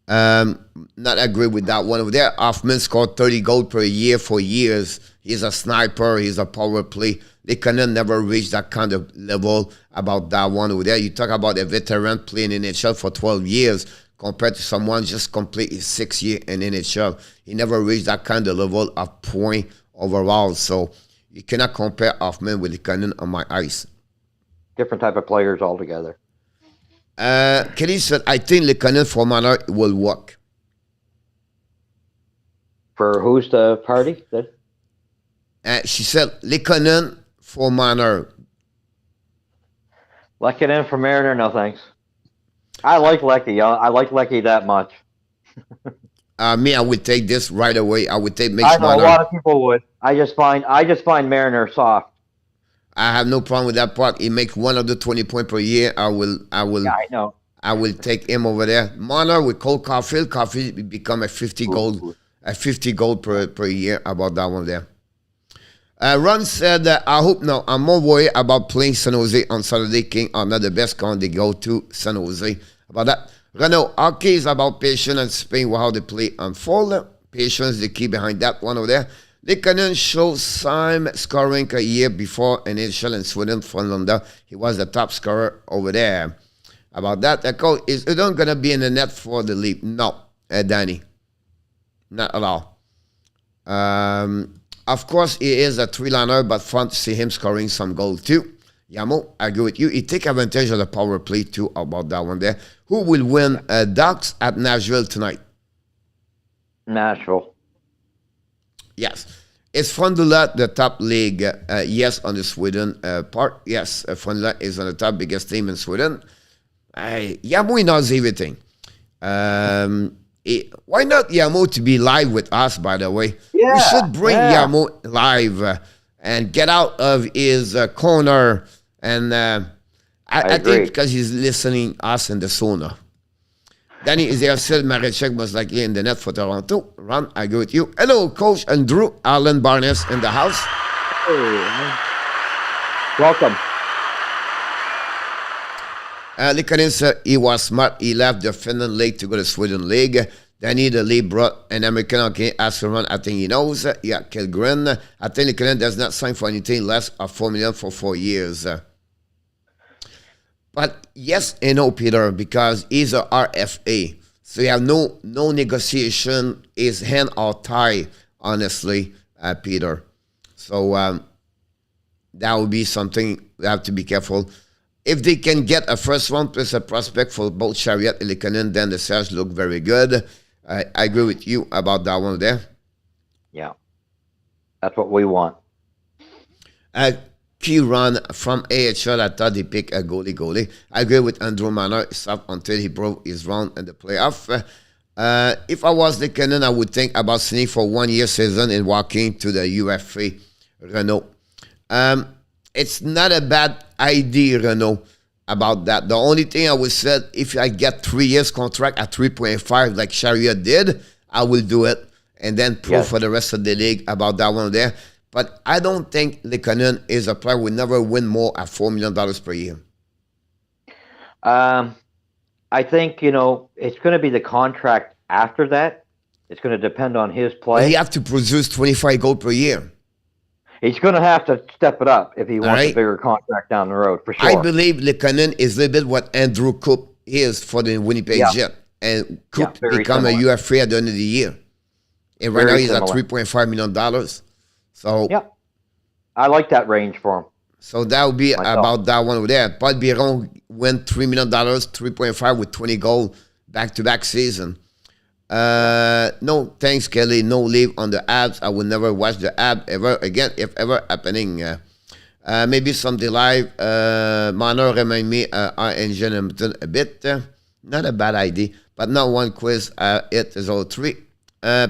Not agree with that one over there. Hoffman scored 30 goals per year for years. He's a sniper. He's a power play. The Canadiens never reached that kind of level about that one over there. You talk about a veteran playing in NHL for 12 years compared to someone just complete his 6 year in NHL. He never reached that kind of level of point overall. So you cannot compare Hoffman with the Canadiens on my eyes. Different type of players altogether. Kelly said, I think the Canadiens for Manor will work. For who's the party? She said, the Canadiens for Manor. Lekanen for Mariner, no thanks. I like Lecky. I like Lecky that much. Me, I would take this right away. I would take Mitch I know Marner. a lot of people would. I just find Mariner soft. I have no problem with that part. He makes 120 points per year. I will. Yeah, I know. I will take him over there. Marner with Cole Caulfield. Caulfield will become a 50 goal per year about that one there. Ron said, I hope no. I'm more worried about playing San Jose on Saturday. King are not the best count they go to San Jose. About that. Renault, hockey is about patience and Spain how they play unfold. Patience, the key behind that one over there. They can show some scoring a year before NHL in Sweden, Finland. He was the top scorer over there. About that, is it not going to be in the net for the league? No, Danny. Not at all. Of course, he is a 3-liner, but fun to see him scoring some goals too. Yamo, I agree with you. He take advantage of the power play too about that one there. Who will win Ducks at Nashville tonight? Nashville. Yes. Is Frondula the top league? Yes, on the Sweden part. Yes, Frondula is on the top biggest team in Sweden. Yamo knows everything. Why not Yamo to be live with us, by the way? Yeah, we should bring Yamo live and get out of his corner. And I think because he's listening us in the sauna. Danny Israel Marechek was likely in the net for Toronto. Ron, I agree with you. Hello, Coach Andrew Alan Barnes in the house. Hey, welcome. Likanen said he was smart. He left the Finland League to go to Sweden League. Danny, the league brought an American hockey aspirant. I think he knows. Yeah, Kilgren. I think Likanen does not sign for anything less of $4 million for 4 years. But yes and no, Peter, because he's a RFA. So you have no negotiation. His hand are tied, honestly, Peter. So that would be something we have to be careful. If they can get a first round plus a prospect for both Chariot and Likanen, then the sales look very good. I agree with you about that one there. Yeah. That's what we want. Key run from AHL, I thought he picked a goalie. I agree with Andrew Manor. Stopped until he broke his round in the playoff. If I was the Canadian, I would think about signing for 1 year season and walking to the UFA Renault. It's not a bad idea, Renault, about that. The only thing I would say, if I get 3 years contract at 3.5 like Chariot did, I will do it and then prove for the rest of the league about that one there. But I don't think Likanen is a player who will never win more at $4 million per year. I think, it's going to be the contract after that. It's going to depend on his play. He have to produce 25 goals per year. He's going to have to step it up if he wants a bigger contract down the road, for sure. I believe Likanen is a little bit what Andrew Coop is for the Winnipeg Jet. And Coop become a UFA at the end of the year. And right now he's at $3.5 million. So, I like that range for him. So that would be about that one over there. Paul Biron went $3 million, 3.5 with 20 goals back-to-back season. No, thanks, Kelly. No leave on the abs. I will never watch the ab ever again, if ever happening. Maybe something live. Manor remind me our engine a bit. Not a bad idea, but not one quiz. It is all three.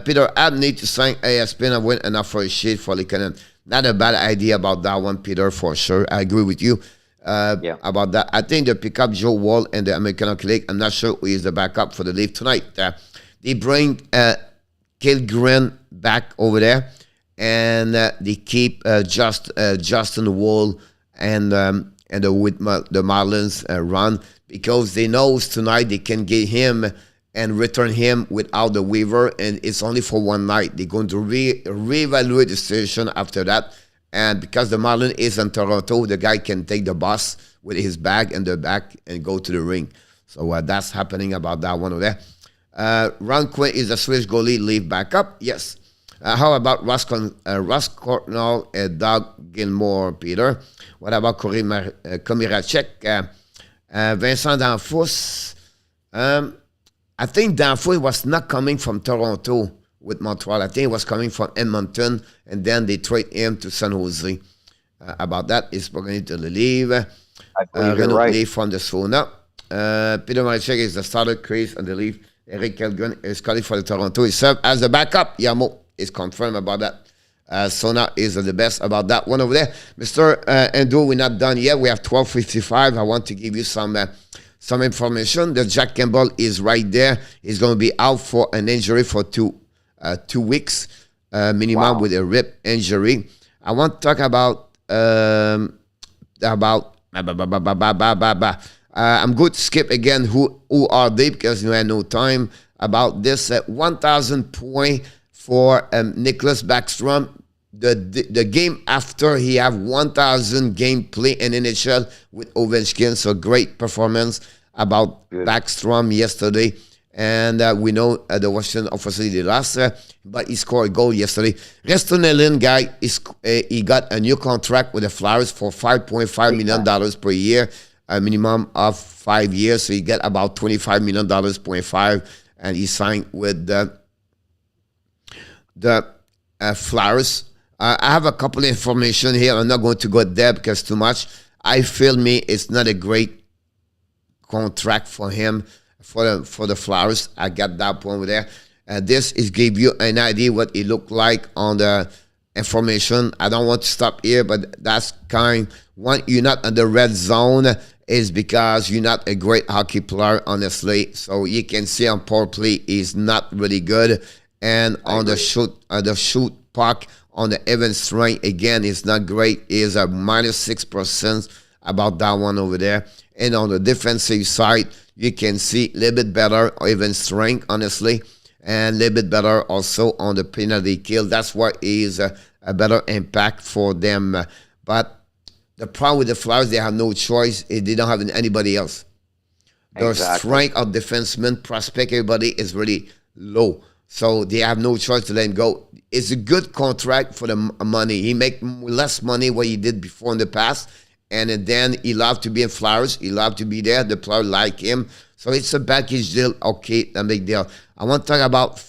Peter, Ab need to sign ASPN and win enough for a sheet for Likanen. Not a bad idea about that one, Peter, for sure. I agree with you about that. I think they pick up Joe Wall and the American Hockey League. I'm not sure who is the backup for the league tonight. They bring Kilgren back over there, and they keep Justin Wall and the Marlins run because they know tonight they can get him and return him without the waiver, and it's only for one night. They're going to reevaluate the situation after that. And because the Marlin is in Toronto, the guy can take the bus with his bag in the back and go to the ring. So that's happening about that one over there. Ron Quinn is a Swiss goalie, leave back up. Yes. How about Russ Courtnall and Doug Gilmore, Peter? What about Komiracek? Vincent Danfous? I think Danfous was not coming from Toronto with Montreal. I think it was coming from Edmonton, and then they trade him to San Jose. About that, is going to leave. Renaud leave from the Sauna. Peter Marchek is the starter, Chris, and the leave. Eric Kelgren is calling for the Toronto. He served as a backup. Yamo is confirmed about that. Sona is the best about that one over there. Mr. Andrew, we're not done yet. We have 12:55. I want to give you some information. The Jack Campbell is right there. He's going to be out for an injury for 2 weeks minimum with a rib injury. I want to talk about I'm going to skip again who are they because I had no time about this. 1,000 point for Nicholas Backstrom. The game after he have 1,000 game play in NHL with Ovechkin. So great performance about Backstrom yesterday. And we know the Washington obviously they lost, but he scored a goal yesterday. Reston guy, he got a new contract with the Flyers for $5.5 million per year, a minimum of 5 years. So he got about $25 million, 0.5, and he signed with the Flyers. I have a couple of information here. I'm not going to go there because too much. I feel it's not a great contract for him. For the Flyers, I got that point over there. This is give you an idea what it looked like on the information. I don't want to stop here, but that's when you're not in the red zone is because you're not a great hockey player, honestly. So you can see on power play is not really good, and on the shoot puck on the even strength again is not great. Is a -6% about that one over there, and on the defensive side. You can see a little bit better, or even strength, honestly, and a little bit better also on the penalty kill. That's what is a better impact for them. But the problem with the Flyers, they have no choice. They don't have anybody else. Their strength of defensemen, prospect, everybody is really low. So they have no choice to let him go. It's a good contract for the money. He make less money what he did before in the past. And then he loved to be in Flyers. He loved to be there. The player like him. So it's a package deal. Okay, a big deal. I want to talk about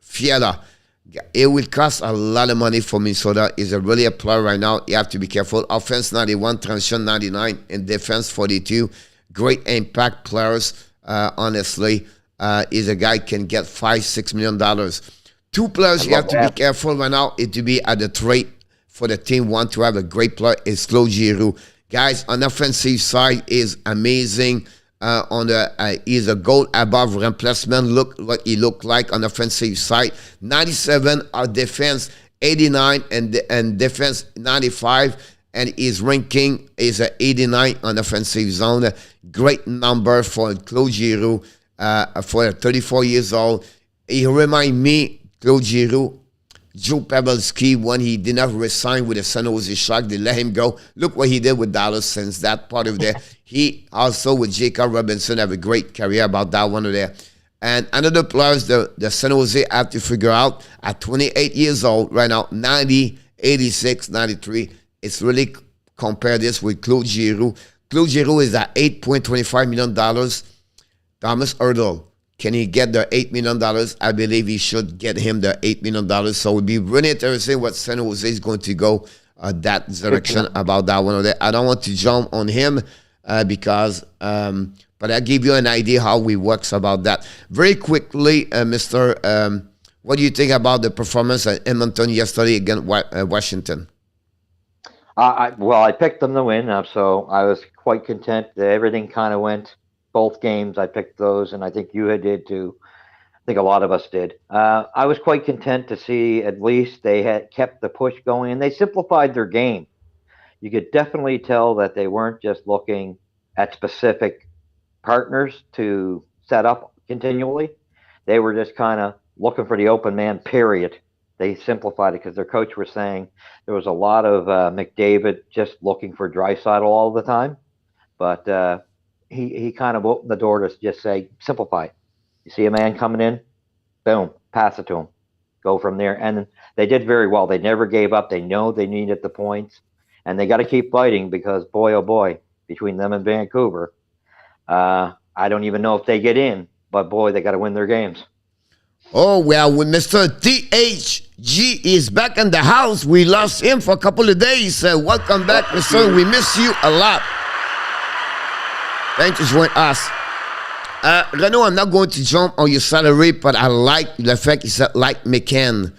Fiala. It will cost a lot of money for Minnesota. He's really a player right now. You have to be careful. Offense 91, transition 99, and defense 42. Great impact players, honestly. Is a guy can get $5-6 million. Two players you have to be careful right now. It to be at the trade. For the team want to have a great player is Claude Giroux. Guys, on the offensive side is amazing. He's a goal above replacement. Look what he looked like on the offensive side. 97 on defense, 89 and defense 95. And his ranking is 89 on offensive zone. Great number for Claude Giroux for 34 years old. He reminds me, Claude Giroux, Joe Pavelski, when he did not resign with the San Jose Sharks, they let him go. Look what he did with Dallas since that part of there. He also with Jacob Robinson have a great career about that one there. And another players, the San Jose have to figure out at 28 years old right now, 90, 86, 93. It's really compare this with Claude Giroux. Claude Giroux is at $8.25 million. Thomas Hurdle. Can he get the $8 million? I believe he should get him the $8 million. So it would be really interesting what San Jose is going to go that direction about that one. I don't want to jump on him because, but I'll give you an idea how we works about that. Very quickly, Mr. What do you think about the performance at Edmonton yesterday against Washington? I picked them to win, so I was quite content that everything kind of went. Both games, I picked those, and I think you did too. I think a lot of us did. I was quite content to see at least they had kept the push going, and they simplified their game. You could definitely tell that they weren't just looking at specific partners to set up continually. They were just kind of looking for the open man, period. They simplified it because their coach was saying there was a lot of McDavid just looking for Draisaitl all the time, but he kind of opened the door to just say, simplify. You see a man coming in, boom, pass it to him. Go from there. And they did very well. They never gave up. They know they needed the points. And they got to keep fighting because, boy, oh, boy, between them and Vancouver, I don't even know if they get in. But, boy, they got to win their games. Oh, well, when Mr. THG is back in the house, we lost him for a couple of days. Welcome back, Mr. We miss you a lot. Thanks for joining us. Renaud, I'm not going to jump on your salary, but I like the fact you said like McCann.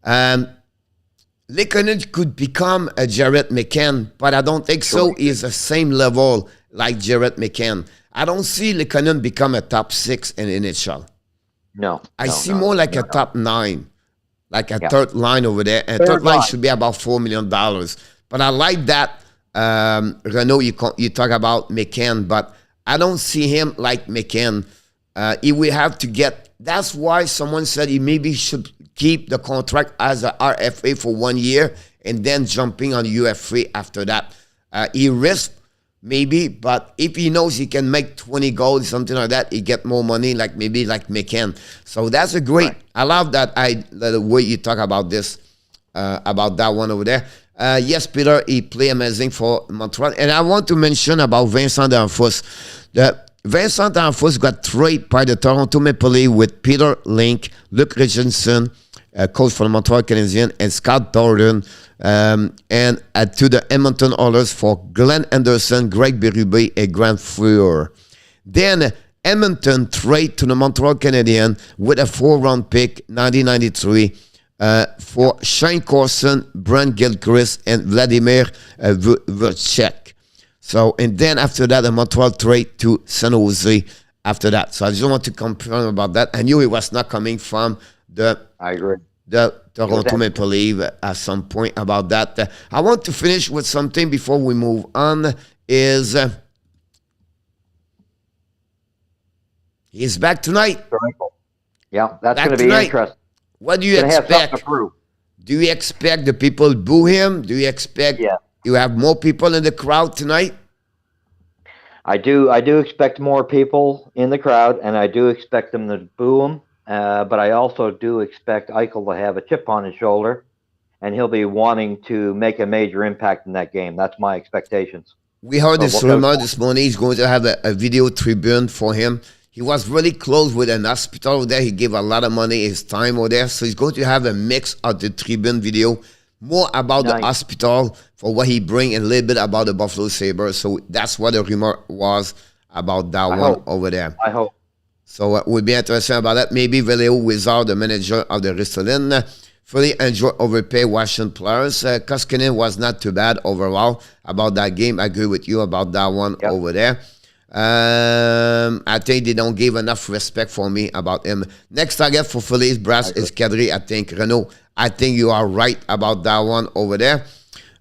Lehkonen could become a Jared McCann, but I don't think so. He's the same level like Jared McCann. I don't see Lehkonen become a top 6 in NHL. No. I see more like a top 9, like a third line over there. And third line should be about $4 million. But I like that. Renaud, you talk about McCann, but I don't see him like McCann. He will have to get. That's why someone said he maybe should keep the contract as a RFA for 1 year and then jumping on UFA after that. He risked maybe. But if he knows he can make 20 goals, something like that, he get more money, like maybe like McCann. So that's a great. Right. I love that. The way you talk about this, about that one over there. Yes, Peter, he played amazing for Montreal, and I want to mention about Vincent D'Anfos. Vincent D'Anfos got traded by the Toronto Maple Leafs with Peter Link, Luke Richardson, coach for the Montreal Canadiens, and Scott Thornton, and to the Edmonton Oilers for Glenn Anderson, Greg Berube, and Grant Fuhr. Then Edmonton trade to the Montreal Canadiens with a 4-round pick, 1993, for Shane Corson, Brent Gilchrist, and Vladimir Verchek. So, and then after that, the Montreal trade to San Jose after that. So I just want to confirm about that. I knew it was not coming from the Toronto Maple Leafs at some point about that. I want to finish with something before we move on. He's back tonight. Yeah, that's going to be interesting. What do you expect? Do you expect the people boo him? Do you expect you have more people in the crowd tonight? I do expect more people in the crowd, and I do expect them to boo him. But I also do expect Eichel to have a chip on his shoulder, and he'll be wanting to make a major impact in that game. That's my expectations. We heard this rumor this morning. He's going to have a video tribune for him. He was really close with an hospital over there. He gave a lot of money, his time over there. So he's going to have a mix of the tribune video, more about the hospital for what he bring, and a little bit about the Buffalo Sabres. So that's what the rumor was about that over there. I hope. So we'll be interested about that. Maybe Valeo Wizard, the manager of the Ristolin, fully enjoy overpay Washington players. Koskinen was not too bad overall about that game. I agree with you about that one over there. I think they don't give enough respect for me about him. Next target for Phillies brass is Kadri. I think Renault. I think you are right about that one over there.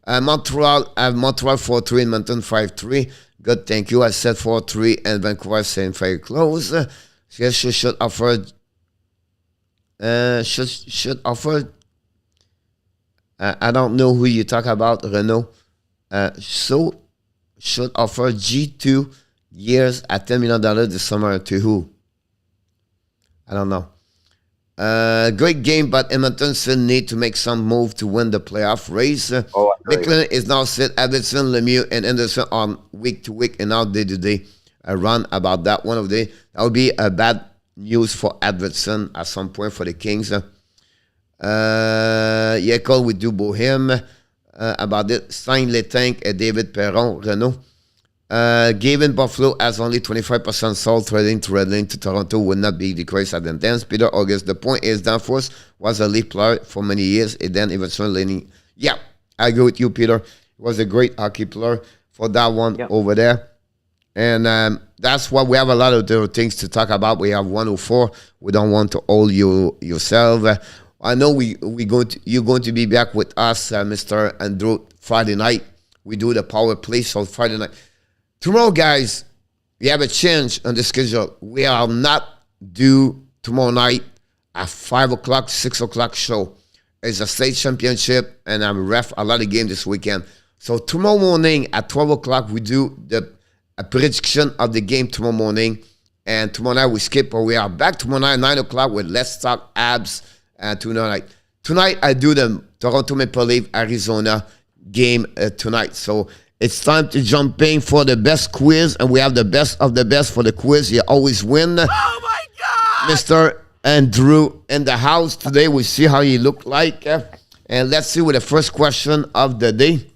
Montreal 4-3, Edmonton 5-3. Good, thank you. I said 4-3, and Vancouver saying very close. Yes, should offer. Should offer. I don't know who you talk about, Renault. So should offer G2 years at $10 million this summer to who? I don't know. Great game, but Edmonton still need to make some move to win the playoff race. Nicklin is now set. Addison, Lemieux, and Anderson on week to week, and now day-to-day run about that one of the. That would be a bad news for Addison at some point for the Kings. Cole with du Bohème about it. Sign Letang and David Perron, Renault. Given Buffalo has only 25% sold, trading to Red Wings to Toronto would not be decreased at the intense. Peter August. The point is, Danforth was a lead player for many years, and then eventually leaning. Yeah, I agree with you, Peter. He was a great hockey player for that one over there. And that's why we have a lot of different things to talk about. We have 104. We don't want to hold you yourself. I know you're going to be back with us, Mr. Andrew, Friday night. We do the power play, so Friday night. Tomorrow, guys, we have a change on the schedule. We are not due tomorrow night at 5 o'clock, 6 o'clock show. It's a state championship, and I'm ref a lot of games this weekend. So tomorrow morning at 12 o'clock, we do a prediction of the game tomorrow morning. And tomorrow night we skip, but we are back tomorrow night at 9 o'clock with Let's Talk Abs tomorrow night. Tonight, I do the Toronto Maple Leafs Arizona game tonight. So it's time to jump in for the best quiz, and we have the best of the best for the quiz. You always win. Oh, my God! Mr. Andrew in the house today. We see how you look like. And let's see with the first question of the day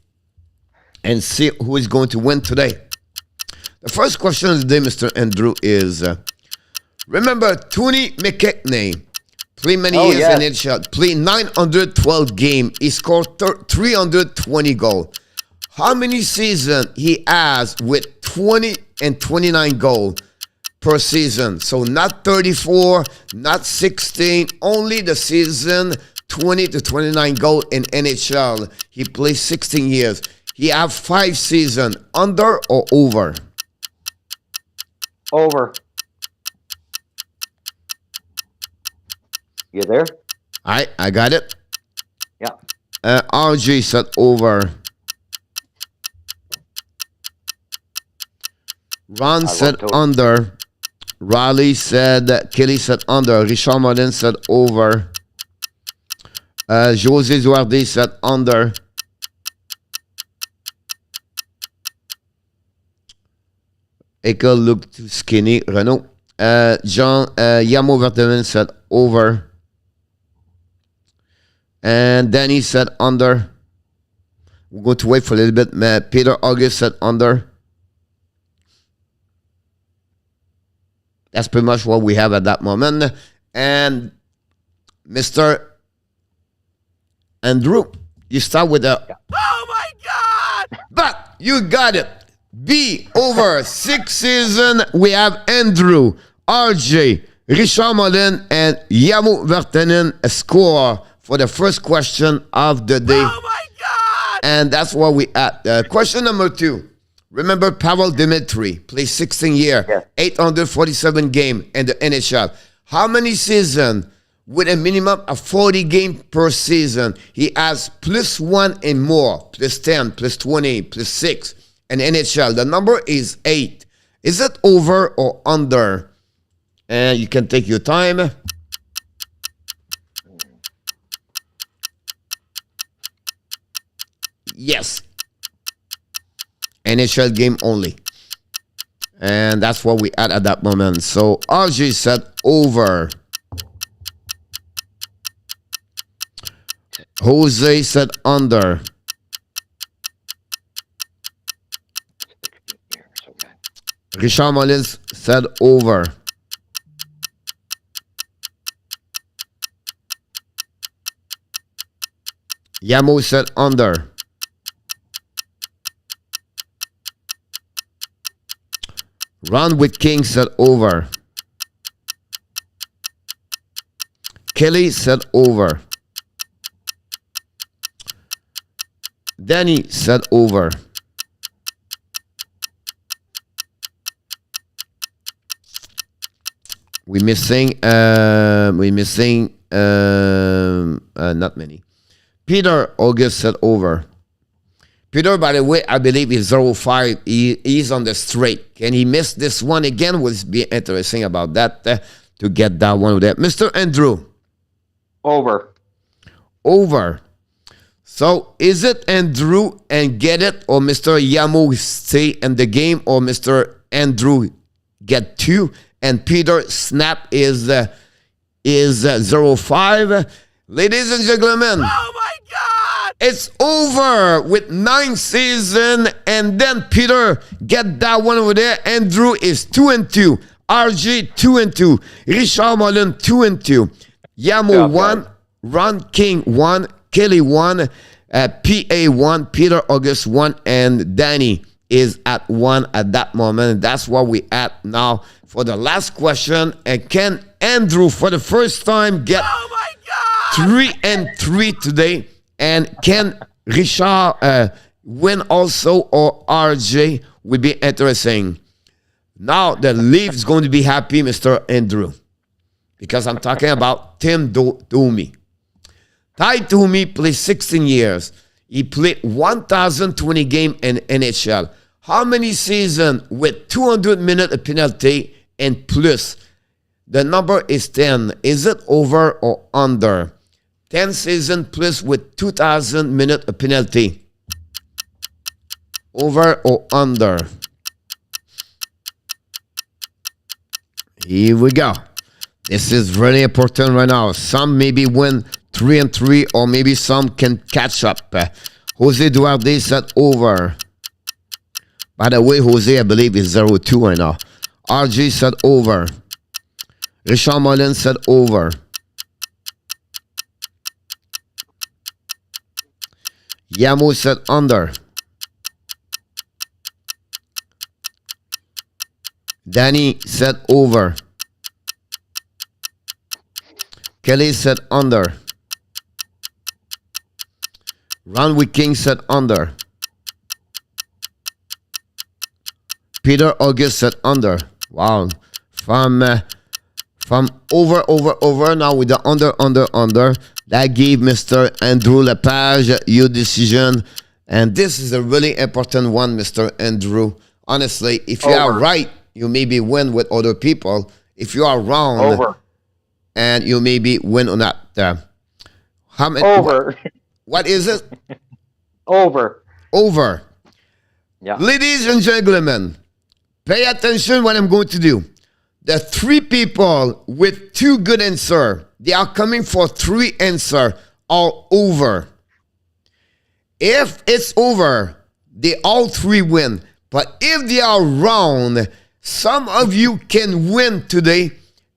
and see who is going to win today. The first question of the day, Mr. Andrew, is remember Tony McKechnie played many years in NHL, played 912 games. He scored 320 goals. How many seasons he has with 20 and 29 goals per season? So not 34, not 16, only the season 20 to 29 goals in NHL. He played 16 years. He have 5 seasons, under or over? Over. You there? I got it. Yeah. RG said over. Ron said under. Kelly said under. Richard Molin said over. José Duarte said under. Ekel looked too skinny. Renault. John Yamo Verteman said over. And Danny said under. We're going to wait for a little bit. Peter August said under. That's pretty much what we have at that moment. And Mr. Andrew, you start with a... Oh my God! But you got it. B over 6 season. We have Andrew, RJ, Richard Molin, and Yamu Vertenen score for the first question of the day. Oh my God! And that's what we at. Question number 2. Remember Pavel Dimitri, played 16 year, Yeah. 847 game in the NHL. How many season with a minimum of 40 game per season? He has +1 and more, +10, +20, +6 in NHL. The number is 8. Is it over or under? And you can take your time. Yes. NHL game only. And that's what we at that moment. So RJ said over. Jose said under. Richard Molins said over. Yamo said under. Ron with King said over. Kelly said over. Danny said over. We're missing not many. Peter August said over. Peter, by the way, I believe is 0-5. He's on the straight. Can he miss this one again? Will be interesting about that to get that one there. Mr. Andrew. Over. Over. So is it Andrew and get it, or Mr. Yamo stay in the game, or Mr. Andrew get 2 and Peter snap is 0-5? Ladies and gentlemen. Oh my God! It's over with 9 season, and then Peter get that one over there. Andrew is 2-2. RG 2-2. Richard Molin 2-2. Yamo 1. Ron King 1. Kelly 1. PA 1. Peter August 1. And Danny is at 1 at that moment. That's what we at now for the last question. And can Andrew for the first time get 3-3 today? And can Richard win also, or RJ will be interesting? Now the Leafs going to be happy, Mr. Andrew, because I'm talking about Tim Domi. Ty Domi played 16 years. He played 1,020 games in NHL. How many seasons with 200 minutes of penalty and plus? The number is 10. Is it over or under? 10 seasons plus with 2,000 minutes of penalty. Over or under? Here we go. This is really important right now. Some maybe win 3-3, or maybe some can catch up. Jose Duarte said over. By the way, Jose, I believe, is 0-2 right now. RG said over. Richard Molin said over. Yamo said under. Danny said over. Kelly said under. Ron King said under. Peter August said under. Wow. From over now with the under. That gave Mr. Andrew Lepage your decision. And this is a really important one, Mr. Andrew. honestly, if you are right, you maybe win with other people. If you are wrong, and you maybe win or not. How many? What is it? Over. Yeah. Ladies and gentlemen, pay attention what I'm going to do. The 3 people with 2 good answers, they are coming for 3 answers all over. If it's over, they all 3 win. But if they are wrong, some of you can win today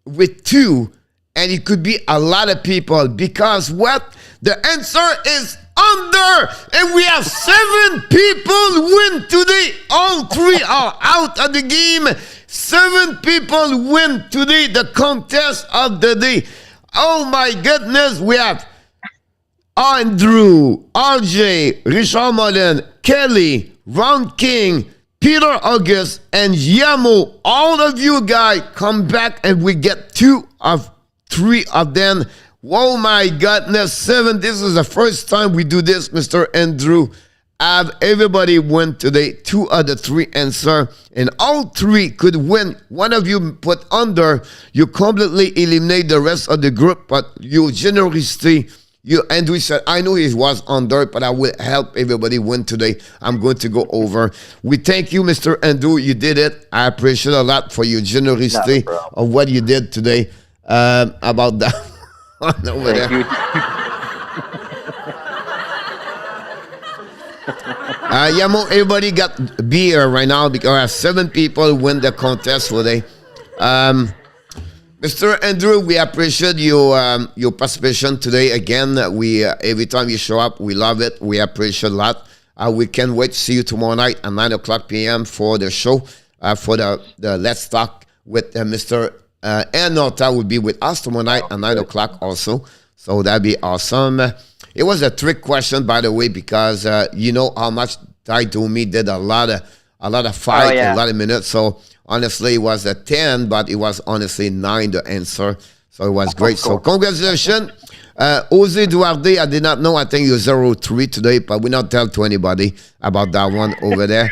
with 2, and it could be a lot of people, because what? The answer is under, and we have 7 people win today. All 3 are out of the game. 7 people win today, the contest of the day. Oh my goodness, we have Andrew, RJ, Richard Mullen, Kelly, Ron King, Peter August, and Yamo. All of you guys come back, and we get 2 of 3 of them. Oh my goodness, 7. This is the first time we do this, Mr. Andrew. Have everybody win today. 2 of the 3 answer, and all 3 could win. One of you put under, you completely eliminate the rest of the group, but you generously, Andrew said, I know he was under, but I will help everybody win today. I'm going to go over. We thank you, Mr. Andrew. You did it. I appreciate a lot for your generosity of what you did today about that. Over there. Yamo, everybody got beer right now because 7 people win the contest today. Mr. Andrew, we appreciate your participation today. Again, we every time you show up, we love it. We appreciate a lot. We can't wait to see you tomorrow night at 9:00 p.m. for the show, for the Let's Talk with Mr. Norta will be with us tomorrow night at 9:00 also. So that'd be awesome. It was a trick question, by the way, because you know how much Ty Domi did a lot of fight, a lot of minutes. So honestly, it was a 10, but it was honestly 9 the answer. So it was great. So congratulations. Jose Duarte, I did not know. I think you're 0-3 today, but we not tell to anybody about that one over there.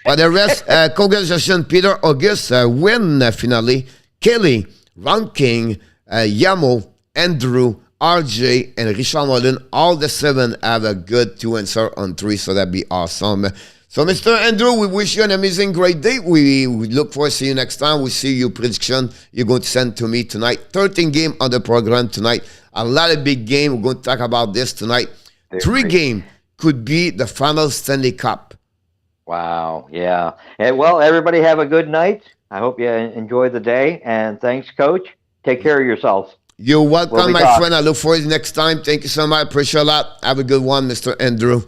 But the rest, congratulations, Peter August, win finally. Kelly, Ron King, Yamo, Andrew, RJ, and Richard Mullen, all the 7 have a good 2 answer on 3, so that'd be awesome. So, Mr. Andrew, we wish you an amazing, great day. We look forward to see you next time. We see your prediction you're going to send to me tonight. 13 game on the program tonight. A lot of big game. We're going to talk about this tonight. 3 game could be the final Stanley Cup. Wow, yeah. And, well, everybody have a good night. I hope you enjoy the day. And thanks, Coach. Take care of yourselves. You're welcome, my friend. I look forward to next time. Thank you so much. Appreciate a lot. Have a good one, Mr. Andrew.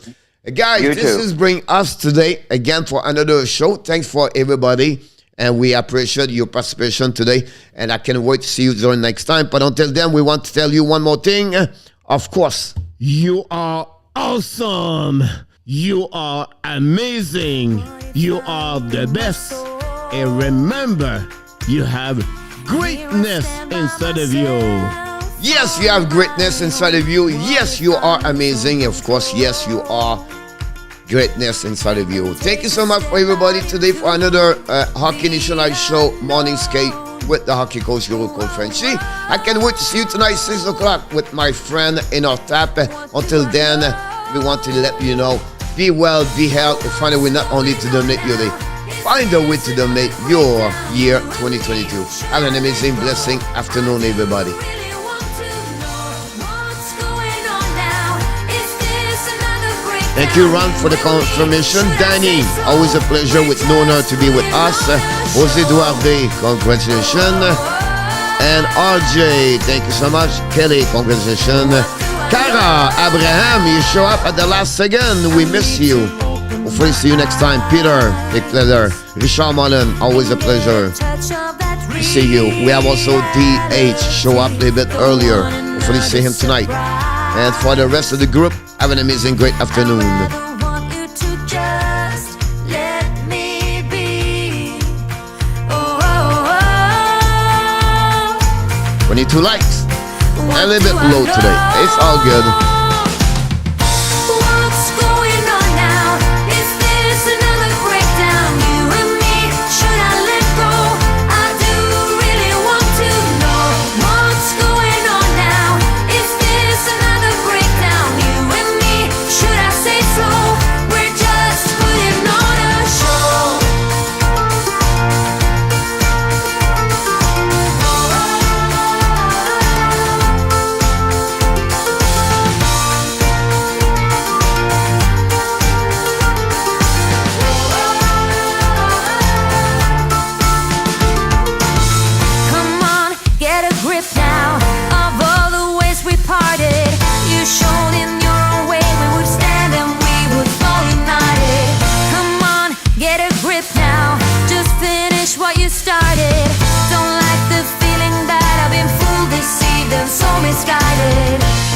Guys, this is bring us today again for another show. Thanks for everybody, and we appreciate your participation today. And I can't wait to see you during next time. But until then, we want to tell you one more thing. Of course, you are awesome. You are amazing. You are the best. And remember, you have greatness inside of you. Yes, you have greatness inside of you. Yes, you are amazing. Of course, yes, you are greatness inside of you. Thank you so much for everybody today for another Hockey Nation Live show, Morning Skate with the hockey coach, Yuroko Frenchy. I can't wait to see you tonight, 6 o'clock, with my friend in our tap. Until then, we want to let you know, be well, be healthy, find a way not only to donate your day, find a way to donate your year 2022. Have an amazing, blessing afternoon, everybody. Thank you, Ron, for the confirmation. Danny, always a pleasure with Nona to be with us. Jose Duarte, congratulations. And RJ, thank you so much. Kelly, congratulations. Cara, Abraham, you show up at the last second. We miss you. Hopefully see you next time. Peter, big pleasure. Richard Mullen, always a pleasure to see you. We have also DH show up a little bit earlier. Hopefully see him tonight. And for the rest of the group, have an amazing, great afternoon. 22 likes. A little bit low today. It's all good. What's going on now? Is this another breakdown? You and get a grip now. Just finish what you started. Don't like the feeling that I've been fooled, deceived, and so misguided.